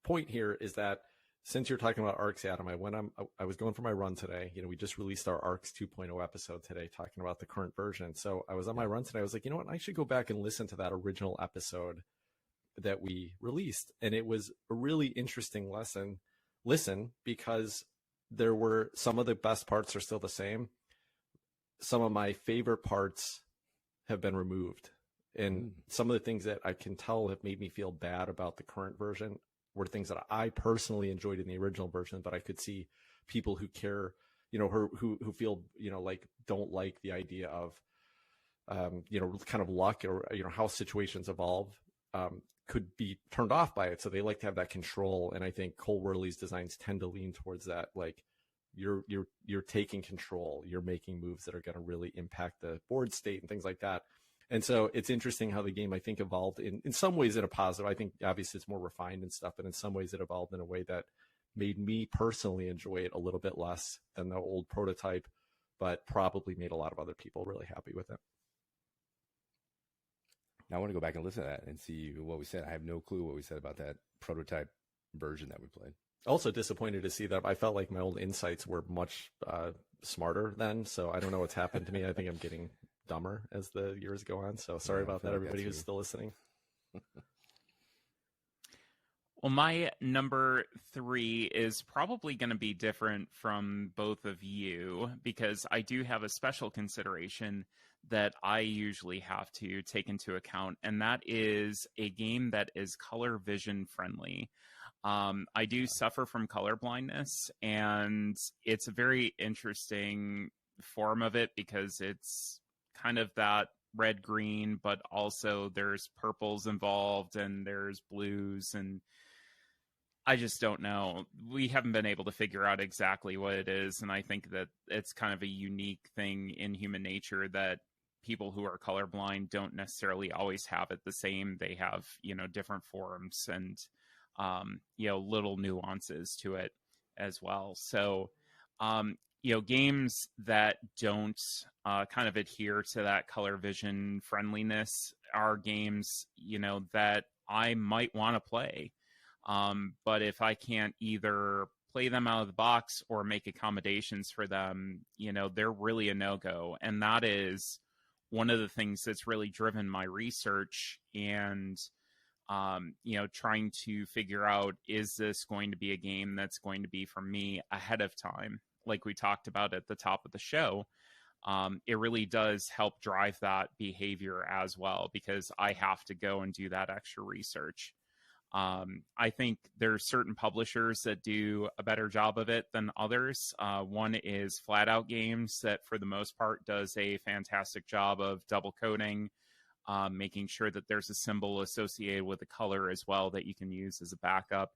point here, is that since you're talking about Arcs, Adam, I was going for my run today. We just released our Arcs 2.0 episode today, talking about the current version. So I was on my run today. I was like, you know what? I should go back and listen to that original episode that we released. And it was a really interesting listen, because there were some of the best parts are still the same. Some of my favorite parts have been removed. And some of the things that I can tell have made me feel bad about the current version were things that I personally enjoyed in the original version, but I could see people who care, who feel, like don't like the idea of, kind of luck or, how situations evolve. could be turned off by it. So they like to have that control. And I think Cole Wehrle's designs tend to lean towards that. Like you're taking control, you're making moves that are going to really impact the board state and things like that. And so it's interesting how the game, I think, evolved in some ways in a positive. I think obviously it's more refined and stuff, but in some ways it evolved in a way that made me personally enjoy it a little bit less than the old prototype, but probably made a lot of other people really happy with it.
Now I want to go back and listen to that and see what we said. I have no clue what we said about that prototype version that we played.
Also disappointed to see that. I felt like my old insights were much smarter then. So I don't know what's happened to me. I think I'm getting dumber as the years go on. So sorry about that, everybody who's still listening.
Well, my number 3 is probably going to be different from both of you because I do have a special consideration that I usually have to take into account, and that is a game that is color vision friendly. I do suffer from color blindness, and it's a very interesting form of it because it's kind of that red-green, but also there's purples involved and there's blues, and I just don't know. We haven't been able to figure out exactly what it is, and I think that it's kind of a unique thing in human nature that people who are colorblind don't necessarily always have it the same. They have, different forms and, little nuances to it as well. So, games that don't kind of adhere to that color vision friendliness are games, that I might want to play. But if I can't either play them out of the box or make accommodations for them, they're really a no-go. And that is one of the things that's really driven my research and, trying to figure out, is this going to be a game that's going to be for me ahead of time? Like we talked about at the top of the show, it really does help drive that behavior as well, because I have to go and do that extra research. I think there's certain publishers that do a better job of it than others. One is Flatout Games that for the most part does a fantastic job of double coding, making sure that there's a symbol associated with the color as well that you can use as a backup.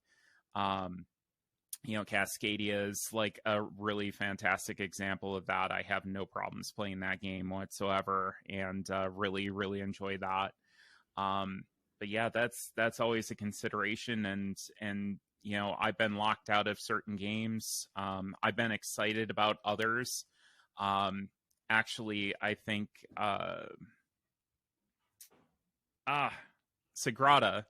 Cascadia is like a really fantastic example of that. I have no problems playing that game whatsoever and really, really enjoy that. But yeah, that's always a consideration, and I've been locked out of certain games. I've been excited about others. Actually, I think Sagrada.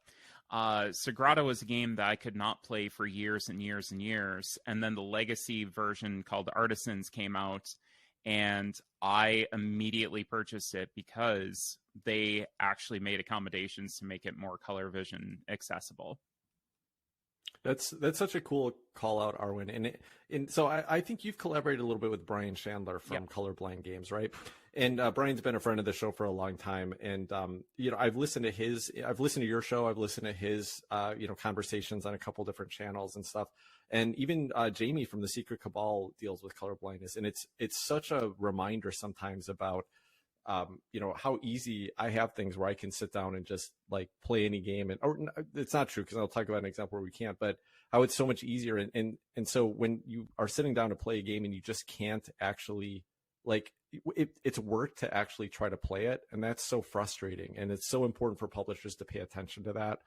Sagrada was a game that I could not play for years and years and years, and then the legacy version called Artisans came out, and I immediately purchased it because they actually made accommodations to make it more color vision accessible.
That's such a cool call out, Arwen. And so I think you've collaborated a little bit with Brian Chandler from Colorblind Games, right? And Brian's been a friend of the show for a long time. And, I've listened to your show. I've listened to his, conversations on a couple different channels and stuff. And even Jamie from the Secret Cabal deals with colorblindness. And it's such a reminder sometimes about, how easy I have things where I can sit down and just like play any game. Or it's not true, because I'll talk about an example where we can't, but how it's so much easier. And so when you are sitting down to play a game and you just can't actually, like, it's work to actually try to play it. And that's so frustrating. And it's so important for publishers to pay attention to that.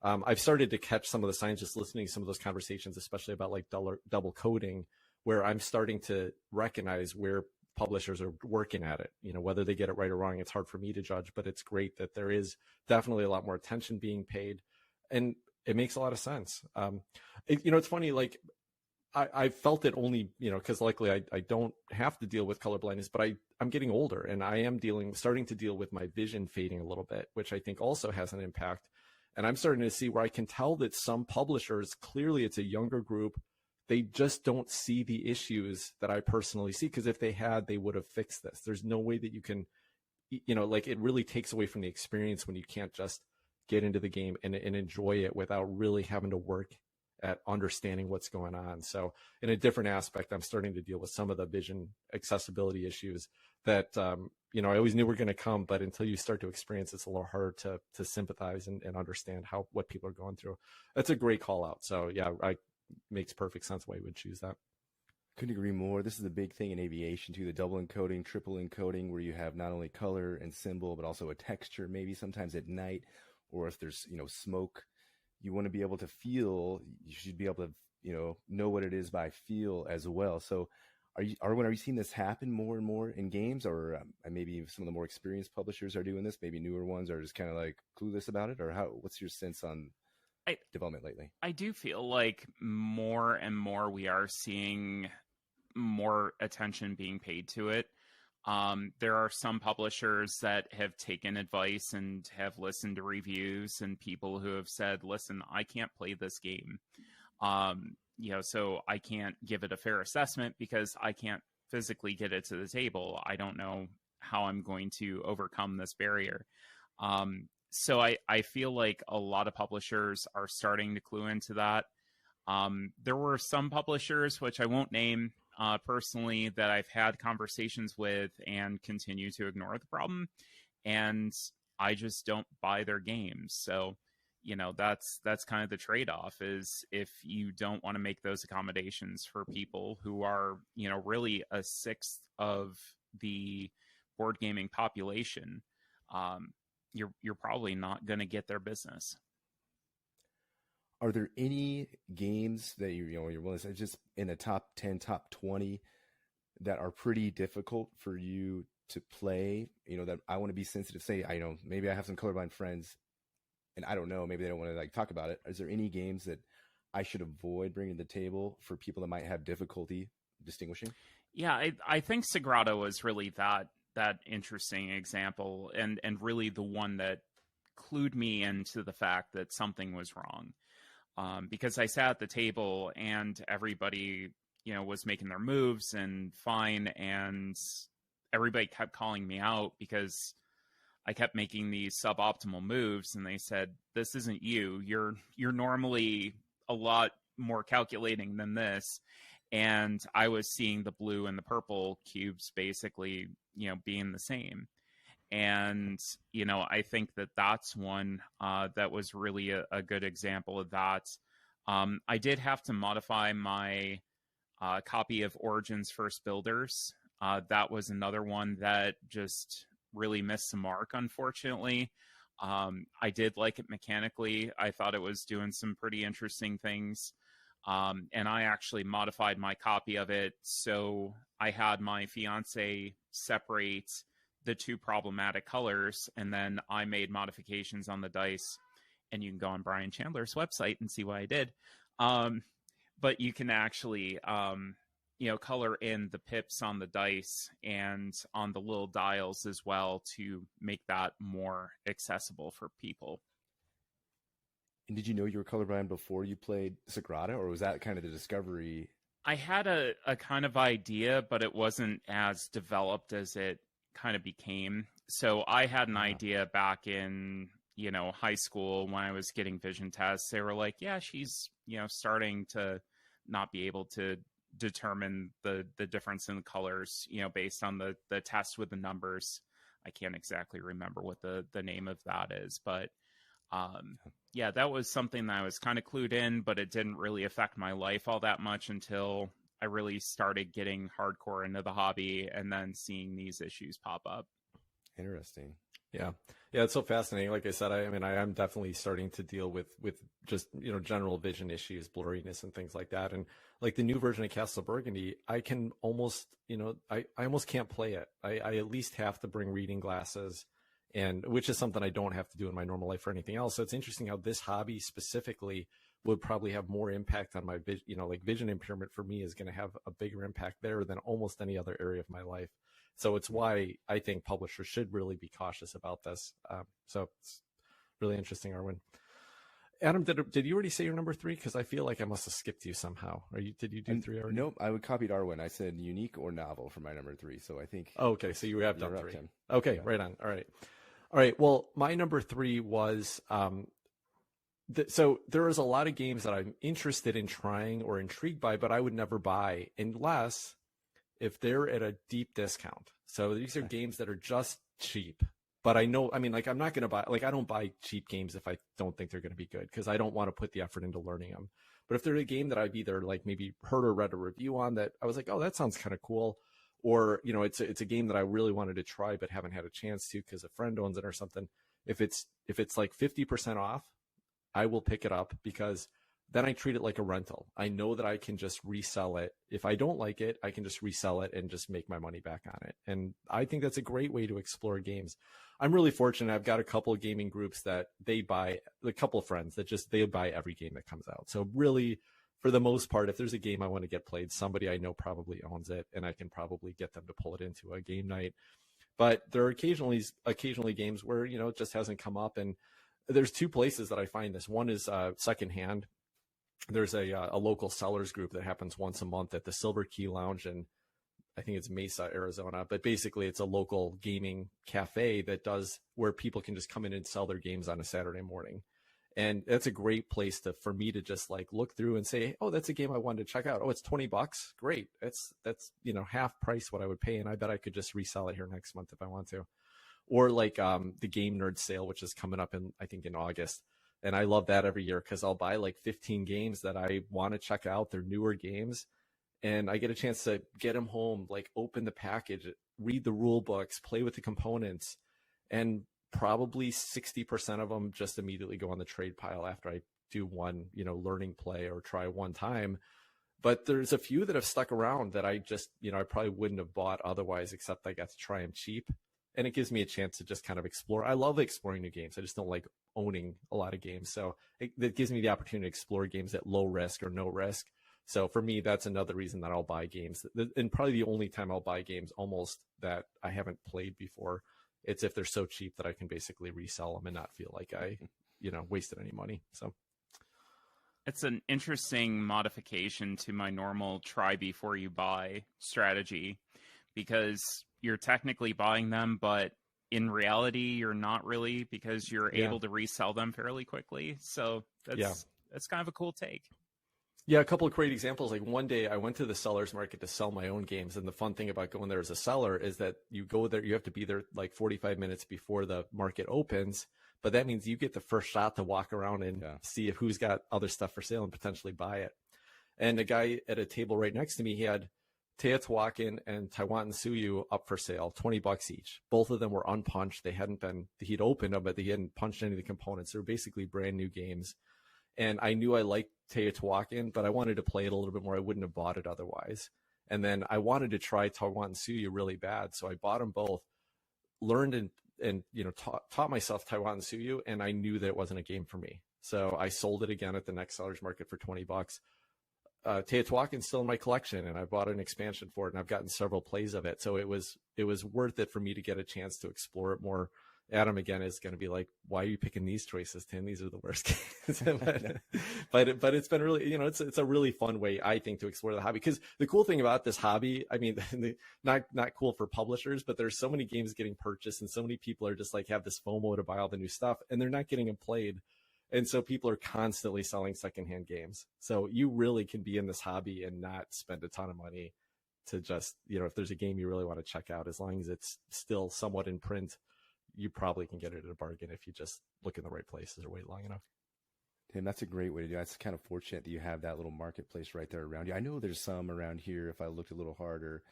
I've started to catch some of the signs just listening to some of those conversations, especially about like double coding, where I'm starting to recognize where publishers are working at it. Whether they get it right or wrong, it's hard for me to judge, but it's great that there is definitely a lot more attention being paid, and it makes a lot of sense. It's funny, like I felt it only, because likely I don't have to deal with color blindness, but I'm getting older, and I am starting to deal with my vision fading a little bit, which I think also has an impact. And I'm starting to see where I can tell that some publishers, clearly it's a younger group, they just don't see the issues that I personally see, because if they had, they would have fixed this. There's no way that you can, it really takes away from the experience when you can't just get into the game and enjoy it without really having to work at understanding what's going on. So in a different aspect, I'm starting to deal with some of the vision accessibility issues that, I always knew were going to come, but until you start to experience, it's a little hard to sympathize and understand what people are going through. That's a great call out. So yeah, makes perfect sense why you would choose that.
Couldn't agree more. This is a big thing in aviation too, the double encoding, triple encoding, where you have not only color and symbol, but also a texture, maybe sometimes at night, or if there's, smoke, you want to be able to feel, you should be able to, know what it is by feel as well. So Arwen, are you seeing this happen more and more in games, or maybe some of the more experienced publishers are doing this, maybe newer ones are just kind of like clueless about it, or what's your sense on development lately?
I do feel like more and more we are seeing more attention being paid to it. There are some publishers that have taken advice and have listened to reviews and people who have said, listen, I can't play this game. So I can't give it a fair assessment because I can't physically get it to the table. I don't know how I'm going to overcome this barrier. So I feel like a lot of publishers are starting to clue into that. There were some publishers, which I won't name personally, that I've had conversations with and continue to ignore the problem. And I just don't buy their games. So, that's kind of the trade-off, is if you don't want to make those accommodations for people who are, really a sixth of the board gaming population, you're probably not going to get their business.
Are there any games that you're willing to say just in the top 10, top 20 that are pretty difficult for you to play? That I want to be sensitive. Say, maybe I have some colorblind friends, and I don't know, maybe they don't want to talk about it. Is there any games that I should avoid bringing to the table for people that might have difficulty distinguishing?
Yeah, I think Sagrada was really that interesting example, and really the one that clued me into the fact that something was wrong. Because I sat at the table and everybody, was making their moves and fine, and everybody kept calling me out because I kept making these suboptimal moves, and they said, "This isn't you. You're normally a lot more calculating than this." And I was seeing the blue and the purple cubes basically, being the same. And, I think that's one that was really a good example of that. I did have to modify my copy of Origins First Builders. That was another one that just really missed the mark, unfortunately. I did like it mechanically. I thought it was doing some pretty interesting things. And I actually modified my copy of it. So I had my fiance separate the two problematic colors, and then I made modifications on the dice, and you can go on Brian Chandler's website and see what I did. But you can actually, color in the pips on the dice and on the little dials as well to make that more accessible for people.
And did you know you were colorblind before you played Sagrada, or was that kind of the discovery?
I had a kind of idea, but it wasn't as developed as it kind of became. So I had an idea back in, high school when I was getting vision tests. They were like, yeah, she's, starting to not be able to determine the difference in the colors, based on the test with the numbers. I can't exactly remember what the name of that is, but yeah, that was something that I was kind of clued in, but it didn't really affect my life all that much until I really started getting hardcore into the hobby and then seeing these issues pop up.
Interesting.
Yeah, it's so fascinating. Like I said, I am definitely starting to deal with just, general vision issues, blurriness and things like that. And like the new version of Castle Burgundy, I can almost, I almost can't play it. I at least have to bring reading glasses, and which is something I don't have to do in my normal life or anything else. So it's interesting how this hobby specifically would probably have more impact on my vision impairment for me is going to have a bigger impact there than almost any other area of my life. So it's why I think publishers should really be cautious about this. So it's really interesting, Arwen. Adam, did you already say your number 3? Because I feel like I must have skipped you somehow. Did you do 3 already?
Nope, I copied Arwen. I said unique or novel for my number 3. So I think.
Oh, okay, so you have done 3. Okay, yeah. Right on. All right. Well, my number 3 was So there is a lot of games that I'm interested in trying or intrigued by, but I would never buy unless if they're at a deep discount. So these are games that are just cheap. But I know, I mean, like, I'm not going to buy, like, I don't buy cheap games if I don't think they're going to be good, because I don't want to put the effort into learning them. But if they're a game that I've either like maybe heard or read a review on that I was like, oh, that sounds kind of cool. Or, you know, it's a game that I really wanted to try but haven't had a chance to because a friend owns it or something. If it's like 50% off, I will pick it up, because then I treat it like a rental. I know that I can just resell it. If I don't like it, I can just resell it and just make my money back on it. And I think that's a great way to explore games. I'm really fortunate. I've got a couple of gaming groups that they buy, a couple of friends that just, they buy every game that comes out. So really, for the most part, if there's a game I want to get played, somebody I know probably owns it, and I can probably get them to pull it into a game night. But there are occasionally games where, you know, it just hasn't come up. And there's two places that I find this. One is secondhand. There's a local sellers group that happens once a month at the Silver Key Lounge, and I think it's Mesa, Arizona. But basically, it's a local gaming cafe that does where people can just come in and sell their games on a Saturday morning. And that's a great place for me to just like look through and say, oh, that's a game I wanted to check out. Oh, it's $20. Great. That's, you know, half price what I would pay. And I bet I could just resell it here next month if I want to. Or like the Game Nerd sale, which is coming up I think in August. And I love that every year because I'll buy like 15 games that I want to check out. They're newer games. And I get a chance to get them home, like open the package, read the rule books, play with the components. And probably 60% of them just immediately go on the trade pile after I do one, you know, learning play or try one time. But there's a few that have stuck around that I just, you know, I probably wouldn't have bought otherwise, except I got to try them cheap. And it gives me a chance to just kind of explore. I love exploring new games. I just don't like owning a lot of games. So it gives me the opportunity to explore games at low risk or no risk. So for me, that's another reason that I'll buy games. And probably the only time I'll buy games almost that I haven't played before, it's if they're so cheap that I can basically resell them and not feel like I, you know, wasted any money. So
it's an interesting modification to my normal try before you buy strategy, because you're technically buying them, but in reality, you're not really, because you're able to resell them fairly quickly. So that's kind of a cool take.
Yeah, a couple of great examples. Like one day I went to the seller's market to sell my own games. And the fun thing about going there as a seller is that you go there, you have to be there like 45 minutes before the market opens. But that means you get the first shot to walk around and see who's got other stuff for sale and potentially buy it. And the guy at a table right next to me, he had Teotihuacan and Taiwan Suyu up for sale, $20 each. Both of them were unpunched. He'd opened them, but he hadn't punched any of the components. They were basically brand new games. And I knew I liked Teotihuacan, but I wanted to play it a little bit more. I wouldn't have bought it otherwise. And then I wanted to try Taiwan Suyu really bad. So I bought them both, learned and you know, taught myself Taiwan Suyu, and I knew that it wasn't a game for me. So I sold it again at the next seller's market for $20. Teotihuacan's still in my collection, and I bought an expansion for it, and I've gotten several plays of it. So it was worth it for me to get a chance to explore it more. Adam again is going to be like, why are you picking these choices, Tim? These are the worst games. but it's been really, you know, it's a really fun way, I think, to explore the hobby. Because the cool thing about this hobby, I mean, not cool for publishers, but there's so many games getting purchased, and so many people are just like have this FOMO to buy all the new stuff, and they're not getting them played. And so people are constantly selling secondhand games. So you really can be in this hobby and not spend a ton of money to just, you know, if there's a game you really want to check out, as long as it's still somewhat in print, you probably can get it at a bargain if you just look in the right places or wait long enough.
Tim, that's a great way to do it. It's kind of fortunate that you have that little marketplace right there around you. I know there's some around here. If I looked a little harder,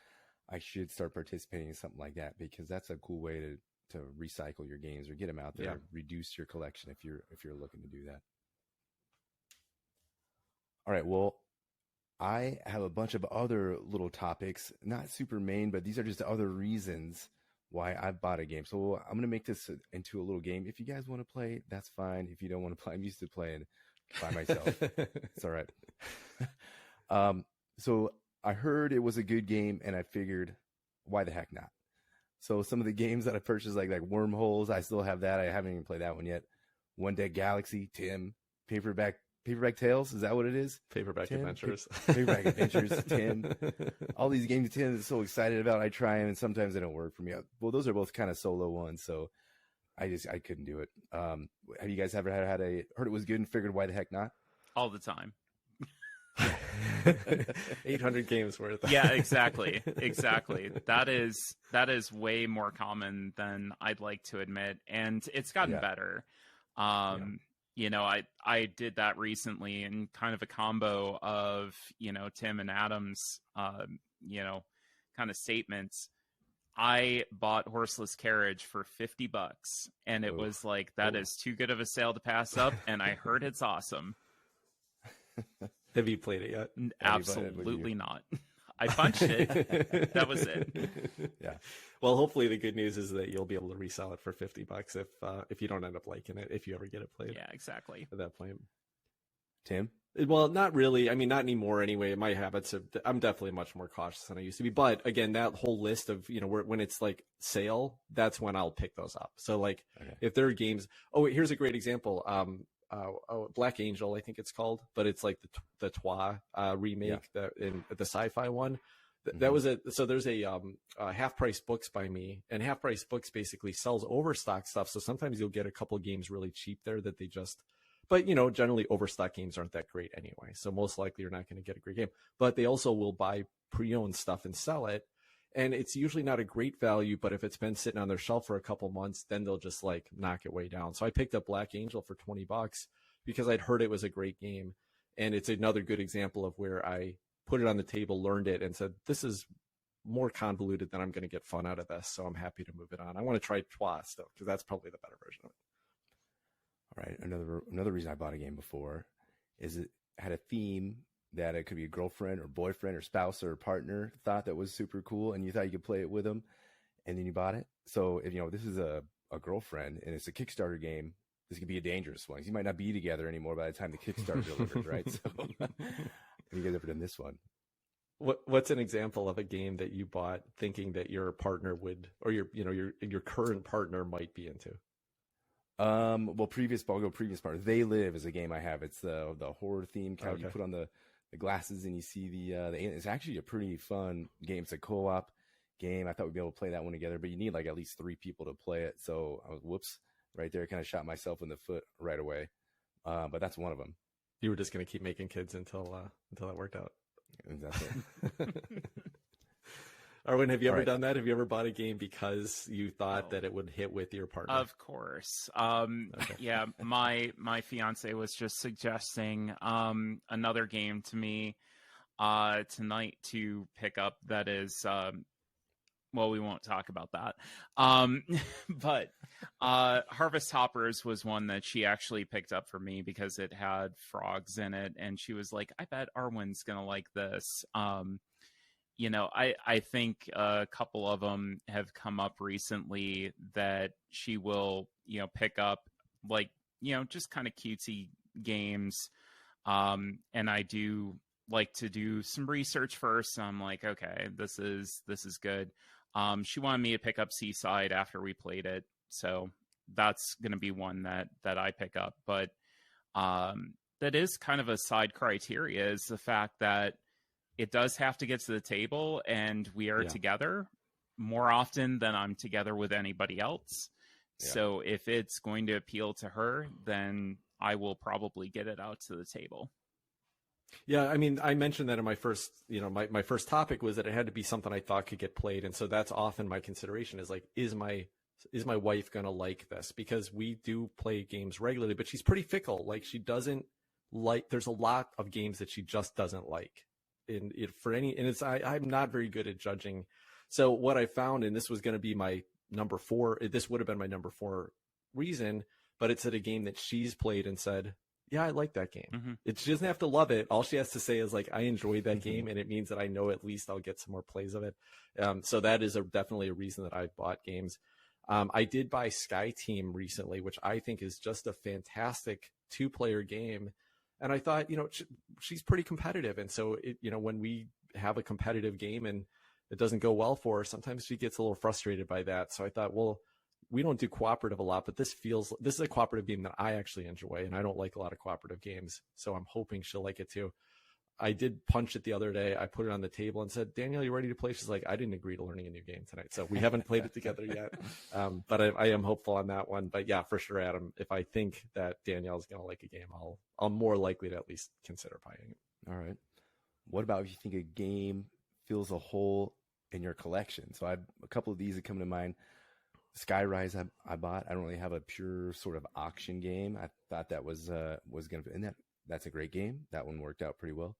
I should start participating in something like that, because that's a cool way to recycle your games or get them out there, reduce your collection if you're looking to do that. All right. Well, I have a bunch of other little topics, not super main, but these are just other reasons why I bought a game. So I'm going to make this into a little game. If you guys want to play, that's fine. If you don't want to play, I'm used to playing by myself. It's all right. So I heard it was a good game, and I figured, why the heck not? So some of the games that I purchased, like Wormholes, I still have that. I haven't even played that one yet. One Dead Galaxy, Tim. Paperback Tales, is that what it is?
Paperback
Tim?
Adventures.
Paperback Adventures, Tim. All these games Tim is so excited about. I try them, and sometimes they don't work for me. Well, those are both kind of solo ones, so I couldn't do it. Have you guys ever heard it was good and figured why the heck not?
All the time.
800 games worth.
Yeah, exactly. That is way more common than I'd like to admit, and it's gotten better. I did that recently in kind of a combo of, Tim and Adam's, kind of statements. I bought Horseless Carriage for $50, and it was like, that is too good of a sale to pass up, and I heard it's awesome.
Have you played it yet?
Absolutely not. I punched it. That was it.
Yeah.
Well, hopefully the good news is that you'll be able to resell it for $50 if you don't end up liking it, if you ever get it played.
Yeah, exactly.
At that point.
Tim?
Well, not really. I mean, not anymore anyway. My habits I'm definitely much more cautious than I used to be. But again, that whole list of, when it's like sale, that's when I'll pick those up. So like if there are games, here's a great example. Black Angel, I think it's called, but it's like the Twa remake, the sci-fi one. That was so there's a Half Price Books by me, and Half Price Books basically sells overstock stuff. So sometimes you'll get a couple games really cheap there that they just, but generally overstock games aren't that great anyway. So most likely you're not going to get a great game, but they also will buy pre-owned stuff and sell it. And it's usually not a great value, but if it's been sitting on their shelf for a couple months, then they'll just like knock it way down. So I picked up Black Angel for $20 because I'd heard it was a great game. And it's another good example of where I put it on the table, learned it, and said, this is more convoluted than I'm going to get fun out of this. So I'm happy to move it on. I want to try Twa still, because that's probably the better version of it.
All right. Another reason I bought a game before is it had a theme that it could be a girlfriend or boyfriend or spouse or partner thought that was super cool, and you thought you could play it with them, and then you bought it. So if this is a girlfriend and it's a Kickstarter game, this could be a dangerous one. You might not be together anymore by the time the Kickstarter delivers, right? So have you guys ever done this one?
What's an example of a game that you bought thinking that your partner would, or your current partner might be into?
Previous partner. They Live is a game I have. It's the horror theme kind of. You put on the glasses and you see the alien. It's actually a pretty fun game. It's a co-op game. I thought we'd be able to play that one together, but you need like at least 3 people to play it. So I was right there, kind of shot myself in the foot right away. But that's one of them.
You were just going to keep making kids until that worked out.
Exactly.
Arwen, have you ever done that? Have you ever bought a game because you thought that it would hit with your partner?
Of course. Yeah, my fiance was just suggesting another game to me tonight to pick up that is we won't talk about that. But Harvest Hoppers was one that she actually picked up for me because it had frogs in it, and she was like, I bet Arwen's going to like this. I think a couple of them have come up recently that she will, pick up, like, just kind of cutesy games. And I do like to do some research first. So I'm like, okay, this is good. She wanted me to pick up Seaside after we played it. So that's going to be one that I pick up. But that is kind of a side criteria, is the fact that it does have to get to the table, and we are together more often than I'm together with anybody else. Yeah. So if it's going to appeal to her, then I will probably get it out to the table.
Yeah, I mean, I mentioned that in my first, my first topic was that it had to be something I thought could get played. And so that's often my consideration is like, is my wife going to like this? Because we do play games regularly, but she's pretty fickle. Like, she doesn't like, there's a lot of games that she just doesn't like. I'm not very good at judging. So what I found, and this was going to be my number 4, this would have been my number 4 reason, but it's at a game that she's played and said, yeah, I like that game. Mm-hmm. She doesn't have to love it. All she has to say is like, I enjoyed that game, and it means that I know at least I'll get some more plays of it. So that is definitely a reason that I bought games. I did buy Sky Team recently, which I think is just a fantastic 2-player game. And I thought, she's pretty competitive. And so, when we have a competitive game and it doesn't go well for her, sometimes she gets a little frustrated by that. So I thought, well, we don't do cooperative a lot, but this is a cooperative game that I actually enjoy. And I don't like a lot of cooperative games. So I'm hoping she'll like it too. I did punch it the other day. I put it on the table and said, Danielle, you ready to play? She's like, I didn't agree to learning a new game tonight. So we haven't played it together yet. But I am hopeful on that one. But yeah, for sure, Adam, if I think that Danielle's going to like a game, I'm more likely to at least consider buying it.
All right. What about if you think a game fills a hole in your collection? So a couple of these that come to mind. Skyrise I bought. I don't really have a pure sort of auction game. I thought that was going to be, and that's a great game. That one worked out pretty well.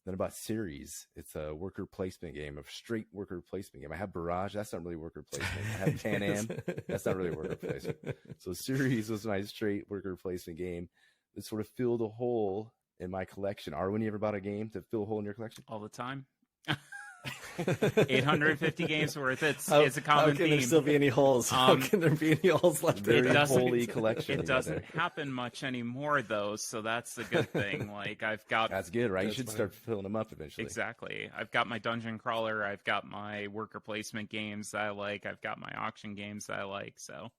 Then about Series, it's a worker placement game, a straight worker placement game. I have Barrage, that's not really worker placement. I have Pan Am, that's not really worker placement. So Series was my straight worker placement game that sort of filled a hole in my collection. Arwen, you ever bought a game to fill a hole in your collection?
All the time. 850 games worth. It's a common
how can
theme.
There still be any holes? How can there be any holes left?
Very holy collection.
It doesn't happen much anymore, though, so that's the good thing. Like I've got.
That's good, right? You should start filling them up eventually.
Exactly. I've got my dungeon crawler. I've got my worker placement games that I like. I've got my auction games that I like. So.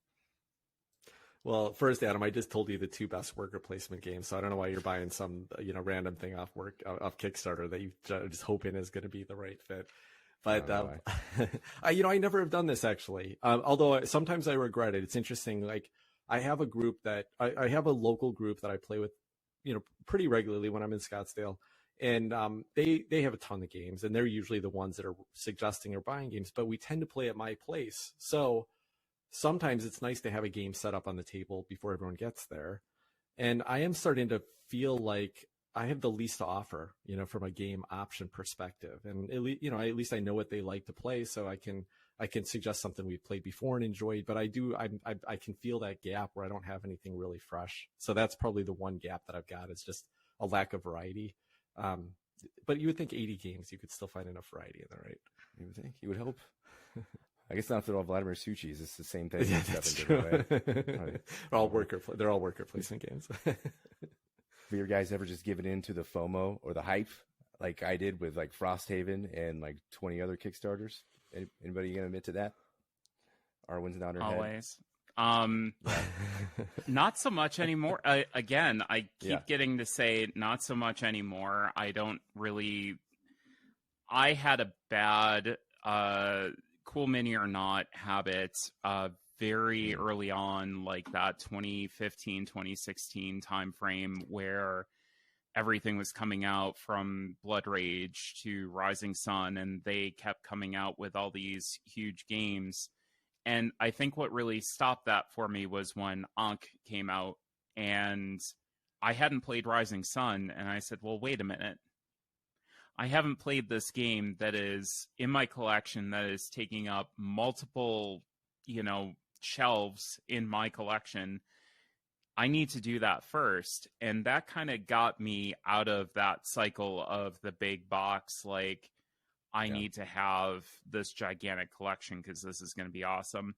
Well, first, Adam, I just told you the 2 best worker placement games, so I don't know why you're buying some random thing off Kickstarter that you're just hoping is going to be the right fit. But I never have done this actually. Although sometimes I regret it. It's interesting. Like I have a group that I have a local group that I play with, pretty regularly when I'm in Scottsdale, and they have a ton of games, and they're usually the ones that are suggesting or buying games. But we tend to play at my place, so sometimes it's nice to have a game set up on the table before everyone gets there. And I am starting to feel like I have the least to offer, from a game option perspective. And at least I know what they like to play, so I can suggest something we've played before and enjoyed. But I can feel that gap where I don't have anything really fresh. So that's probably the one gap that I've got, is just a lack of variety. But you would think 80 games, you could still find enough variety in there, right?
You would think. You would hope. I guess not if they're all Vladimir Suchis. It's the same thing.
Yeah, that's true. They're all worker placement games.
Have you guys ever just given in to the FOMO or the hype, like I did with like Frosthaven and like 20 other Kickstarters? Anybody gonna admit to that? Arwen's nodding her head.
Always. Not so much anymore. Again, I keep getting to say not so much anymore. I had a bad cool mini or not habit very early on, like that 2015, 2016 time frame, where everything was coming out from Blood Rage to Rising Sun, and they kept coming out with all these huge games. And I think what really stopped that for me was when Ankh came out, and I hadn't played Rising Sun, and I said, well, wait a minute. I haven't played this game that is in my collection that is taking up multiple, shelves in my collection. I need to do that first. And that kind of got me out of that cycle of the big box. Like, I need to have this gigantic collection because this is going to be awesome.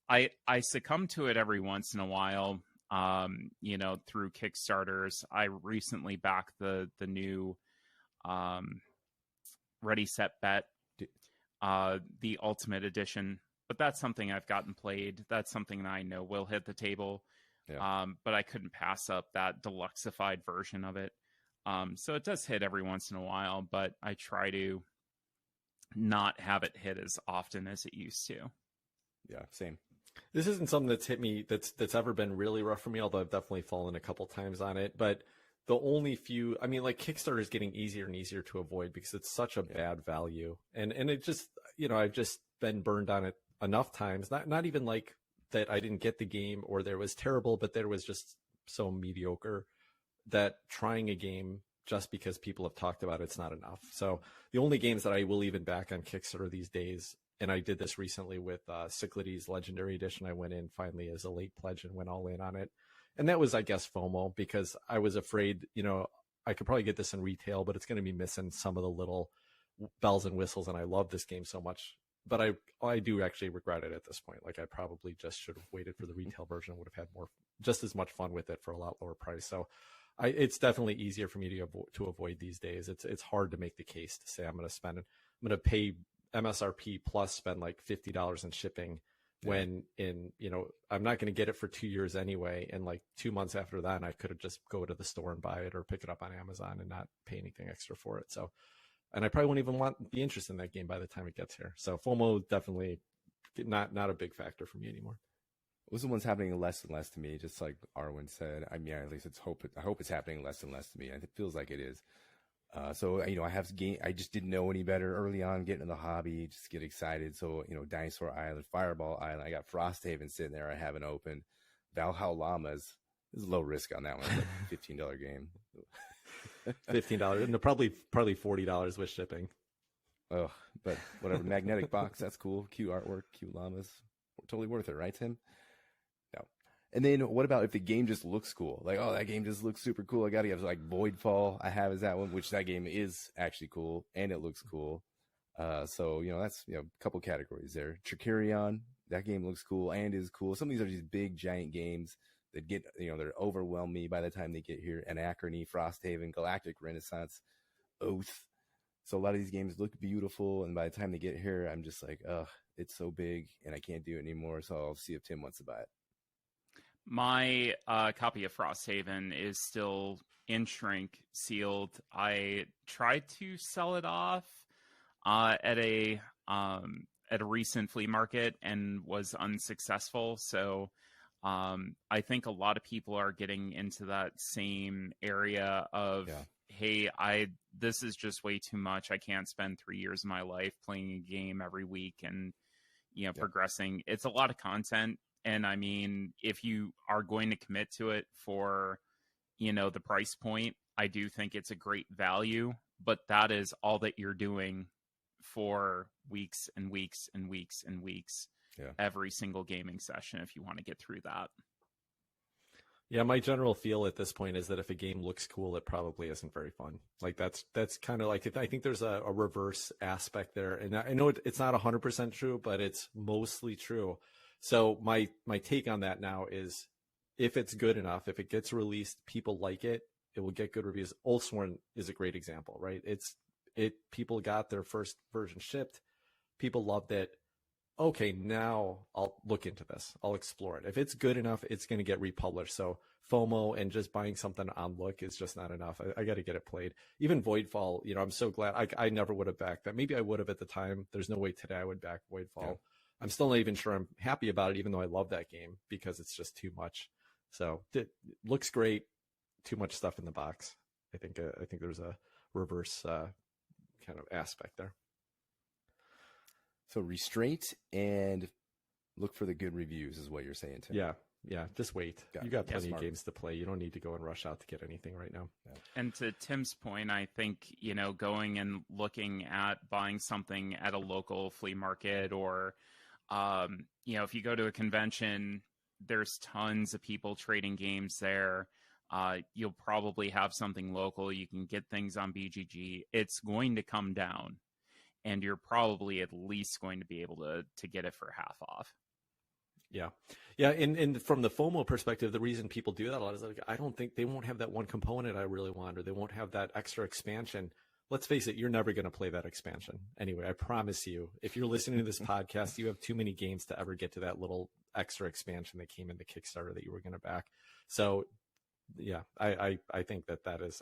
I succumb to it every once in a while, through Kickstarters. I recently backed the new Ready, Set, Bet, the Ultimate Edition. But that's something I've gotten played. That's something that I know will hit the table. Yeah. But I couldn't pass up that deluxified version of it. So it does hit every once in a while, but I try to not have it hit as often as it used to.
Yeah, same.
This isn't something that's hit me that's ever been really rough for me, although I've definitely fallen a couple times on it. But the only few, Kickstarter is getting easier and easier to avoid because it's such a bad value. And it just, I've just been burned on it enough times. Not even like that I didn't get the game or there was terrible, but there was just so mediocre that trying a game just because people have talked about it's not enough. So the only games that I will even back on Kickstarter these days, and I did this recently with Cyclades Legendary Edition. I went in finally as a late pledge and went all in on it. And that was, I guess, FOMO, because I was afraid, I could probably get this in retail, but it's going to be missing some of the little bells and whistles. And I love this game so much, but I do actually regret it at this point. Like I probably just should have waited for the retail version, would have had just as much fun with it for a lot lower price. So it's definitely easier for me to avoid these days. It's hard to make the case to say I'm going to pay MSRP plus spend like $50 in shipping when I'm not going to get it for 2 years anyway. And like 2 months after that, I could have just go to the store and buy it or pick it up on Amazon and not pay anything extra for it. So, and I probably won't even be interested in that game by the time it gets here. So FOMO definitely not a big factor for me anymore.
Those are the ones happening less and less to me, just like Arwen said. I mean, at least I hope it's happening less and less to me. And it feels like it is. So, I just didn't know any better early on, getting into the hobby, just get excited. So, Dinosaur Island, Fireball Island, I got Frosthaven sitting there. I haven't opened. Valhalla Llamas. There's low risk on that one. It's like a $15 game. $15
and probably $40 with shipping.
Oh, but whatever. Magnetic box, that's cool. Cute artwork, cute llamas. Totally worth it, right, Tim? No. And then what about if the game just looks cool? Like, oh, that game just looks super cool. I got to have like Voidfall. I have is that one, which that game is actually cool and it looks cool. So that's a couple categories there. Tricarion, that game looks cool and is cool. Some of these are these big giant games that get they're overwhelm me by the time they get here. Anachrony, Frosthaven, Galactic Renaissance, Oath. So a lot of these games look beautiful, and by the time they get here, I'm just like, ugh, it's so big, and I can't do it anymore. So I'll see if Tim wants to buy it.
My copy of Frosthaven is still in shrink, sealed. I tried to sell it off at a recent flea market and was unsuccessful. So I think a lot of people are getting into that same area of, hey, this is just way too much. I can't spend 3 years of my life playing a game every week and progressing. It's a lot of content. And I mean, if you are going to commit to it for, the price point, I do think it's a great value, but that is all that you're doing for weeks and weeks and weeks and weeks.
Yeah.
Every single gaming session if you want to get through that.
Yeah, my general feel at this point is that if a game looks cool, it probably isn't very fun. Like that's kind of like I think there's a reverse aspect there, and I know it's not 100% true, but it's mostly true. So my take on that now is, if it's good enough, if it gets released, people like it, it will get good reviews. Oathsworn is a great example, right? People got their first version shipped, people loved it. Okay, now I'll look into this. I'll explore it. If it's good enough, it's going to get republished. So FOMO and just buying something on look is just not enough. I got to get it played. Even Voidfall, I'm so glad. I never would have backed that. Maybe I would have at the time. There's no way today I would back Voidfall. Yeah. I'm still not even sure I'm happy about it, even though I love that game, because it's just too much. So it looks great. Too much stuff in the box. I think there's a reverse kind of aspect there.
So restraint and look for the good reviews is what you're saying, Tim.
Yeah. Just wait. You got plenty of games to play. You don't need to go and rush out to get anything right now. Yeah.
And to Tim's point, I think, going and looking at buying something at a local flea market or, if you go to a convention, there's tons of people trading games there. You'll probably have something local. You can get things on BGG. It's going to come down. And you're probably at least going to be able to get it for half off.
Yeah. And from the FOMO perspective, the reason people do that a lot is like, I don't think they won't have that one component I really want, or they won't have that extra expansion. Let's face it, you're never going to play that expansion. Anyway, I promise you, if you're listening to this podcast, you have too many games to ever get to that little extra expansion that came in the Kickstarter that you were going to back. So yeah, I think that is,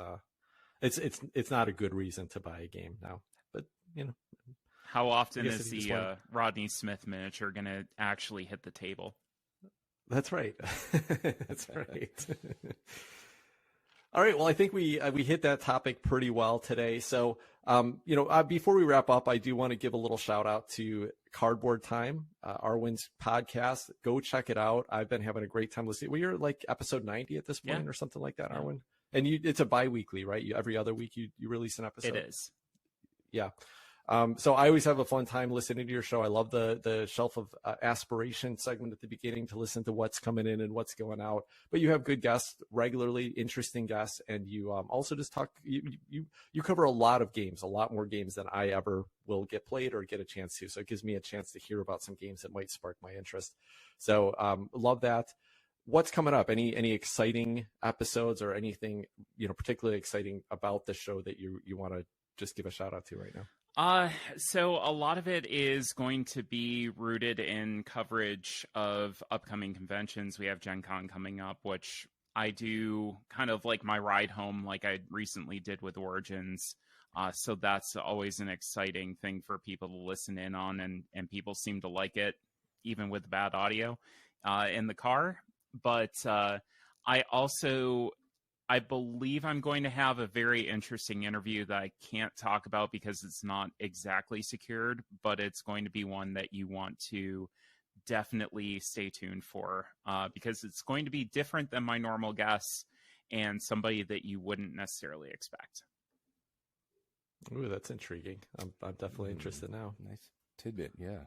it's not a good reason to buy a game now. But,
how often is the Rodney Smith miniature going to actually hit the table?
That's right. That's right. All right. Well, I think we hit that topic pretty well today. So, before we wrap up, I do want to give a little shout out to Cardboard Time, Arwen's podcast. Go check it out. I've been having a great time listening. Well, you're like episode 90 at this point or something like that, Arwen. And it's a bi-weekly, right? Every other week you release an episode.
It is.
Yeah. So I always have a fun time listening to your show. I love the Shelf of Aspiration segment at the beginning to listen to what's coming in and what's going out. But you have good guests regularly, interesting guests, and you also just talk. You cover a lot of games, a lot more games than I ever will get played or get a chance to. So it gives me a chance to hear about some games that might spark my interest. So love that. What's coming up? Any exciting episodes or anything particularly exciting about the show that you want to just give a shout out to right now?
So a lot of it is going to be rooted in coverage of upcoming conventions. We have Gen Con coming up, which I do kind of like my ride home, like I recently did with Origins. So that's always an exciting thing for people to listen in on, and people seem to like it, even with bad audio in the car. But I believe I'm going to have a very interesting interview that I can't talk about because it's not exactly secured, but it's going to be one that you want to definitely stay tuned for because it's going to be different than my normal guests and somebody that you wouldn't necessarily expect.
Ooh, that's intriguing. I'm definitely interested now.
Nice tidbit, yeah.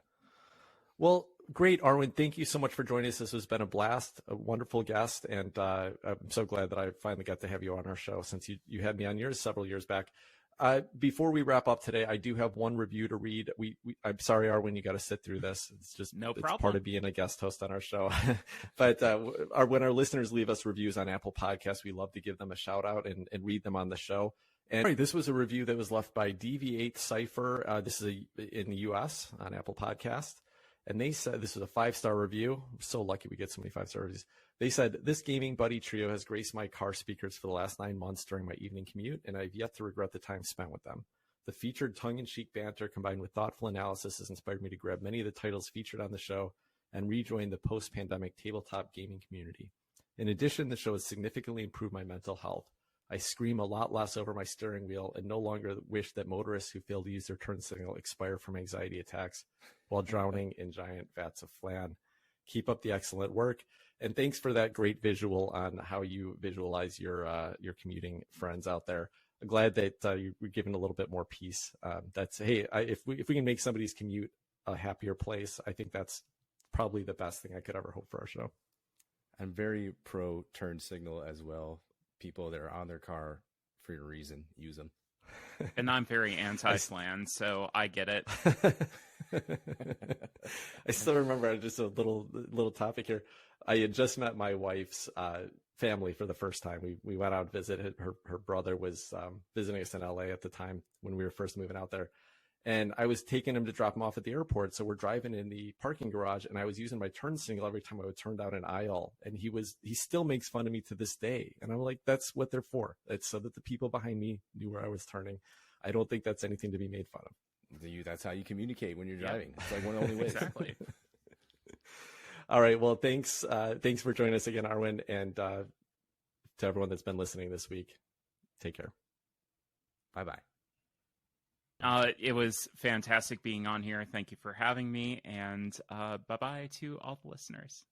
Well, great, Arwen. Thank you so much for joining us. This has been a blast, a wonderful guest, and I'm so glad that I finally got to have you on our show since you had me on yours several years back. Before we wrap up today, I do have one review to read. I'm sorry, Arwen, you got to sit through this. It's just
no problem.
It's part of being a guest host on our show. But when our listeners leave us reviews on Apple Podcasts, we love to give them a shout out and read them on the show. And this was a review that was left by DV8 Cypher. This is in the U.S. on Apple Podcast. And they said, this is a 5-star review. I'm so lucky we get so many 5-star reviews. They said, this gaming buddy trio has graced my car speakers for the last 9 months during my evening commute, and I've yet to regret the time spent with them. The featured tongue-in-cheek banter combined with thoughtful analysis has inspired me to grab many of the titles featured on the show and rejoin the post-pandemic tabletop gaming community. In addition, the show has significantly improved my mental health. I scream a lot less over my steering wheel and no longer wish that motorists who fail to use their turn signal expire from anxiety attacks while drowning in giant vats of flan. Keep up the excellent work. And thanks for that great visual on how you visualize your commuting friends out there. I'm glad that you're giving a little bit more peace. If we can make somebody's commute a happier place, I think that's probably the best thing I could ever hope for our show.
I'm very pro turn signal as well. People that are on their car for a reason, use them.
And I'm very anti-slan, so I get it.
I still remember just a little topic here. I had just met my wife's family for the first time. We went out and visited. Her brother was visiting us in LA at the time when we were first moving out there. And I was taking him to drop him off at the airport. So we're driving in the parking garage and I was using my turn signal every time I would turn down an aisle. And he still makes fun of me to this day. And I'm like, that's what they're for. It's so that the people behind me knew where I was turning. I don't think that's anything to be made fun of.
That's how you communicate when you're driving. It's like one of the only ways.
Exactly.
All right. Well, thanks for joining us again, Arwen. And to everyone that's been listening this week, take care.
Bye-bye.
It was fantastic being on here. Thank you for having me, and bye-bye to all the listeners.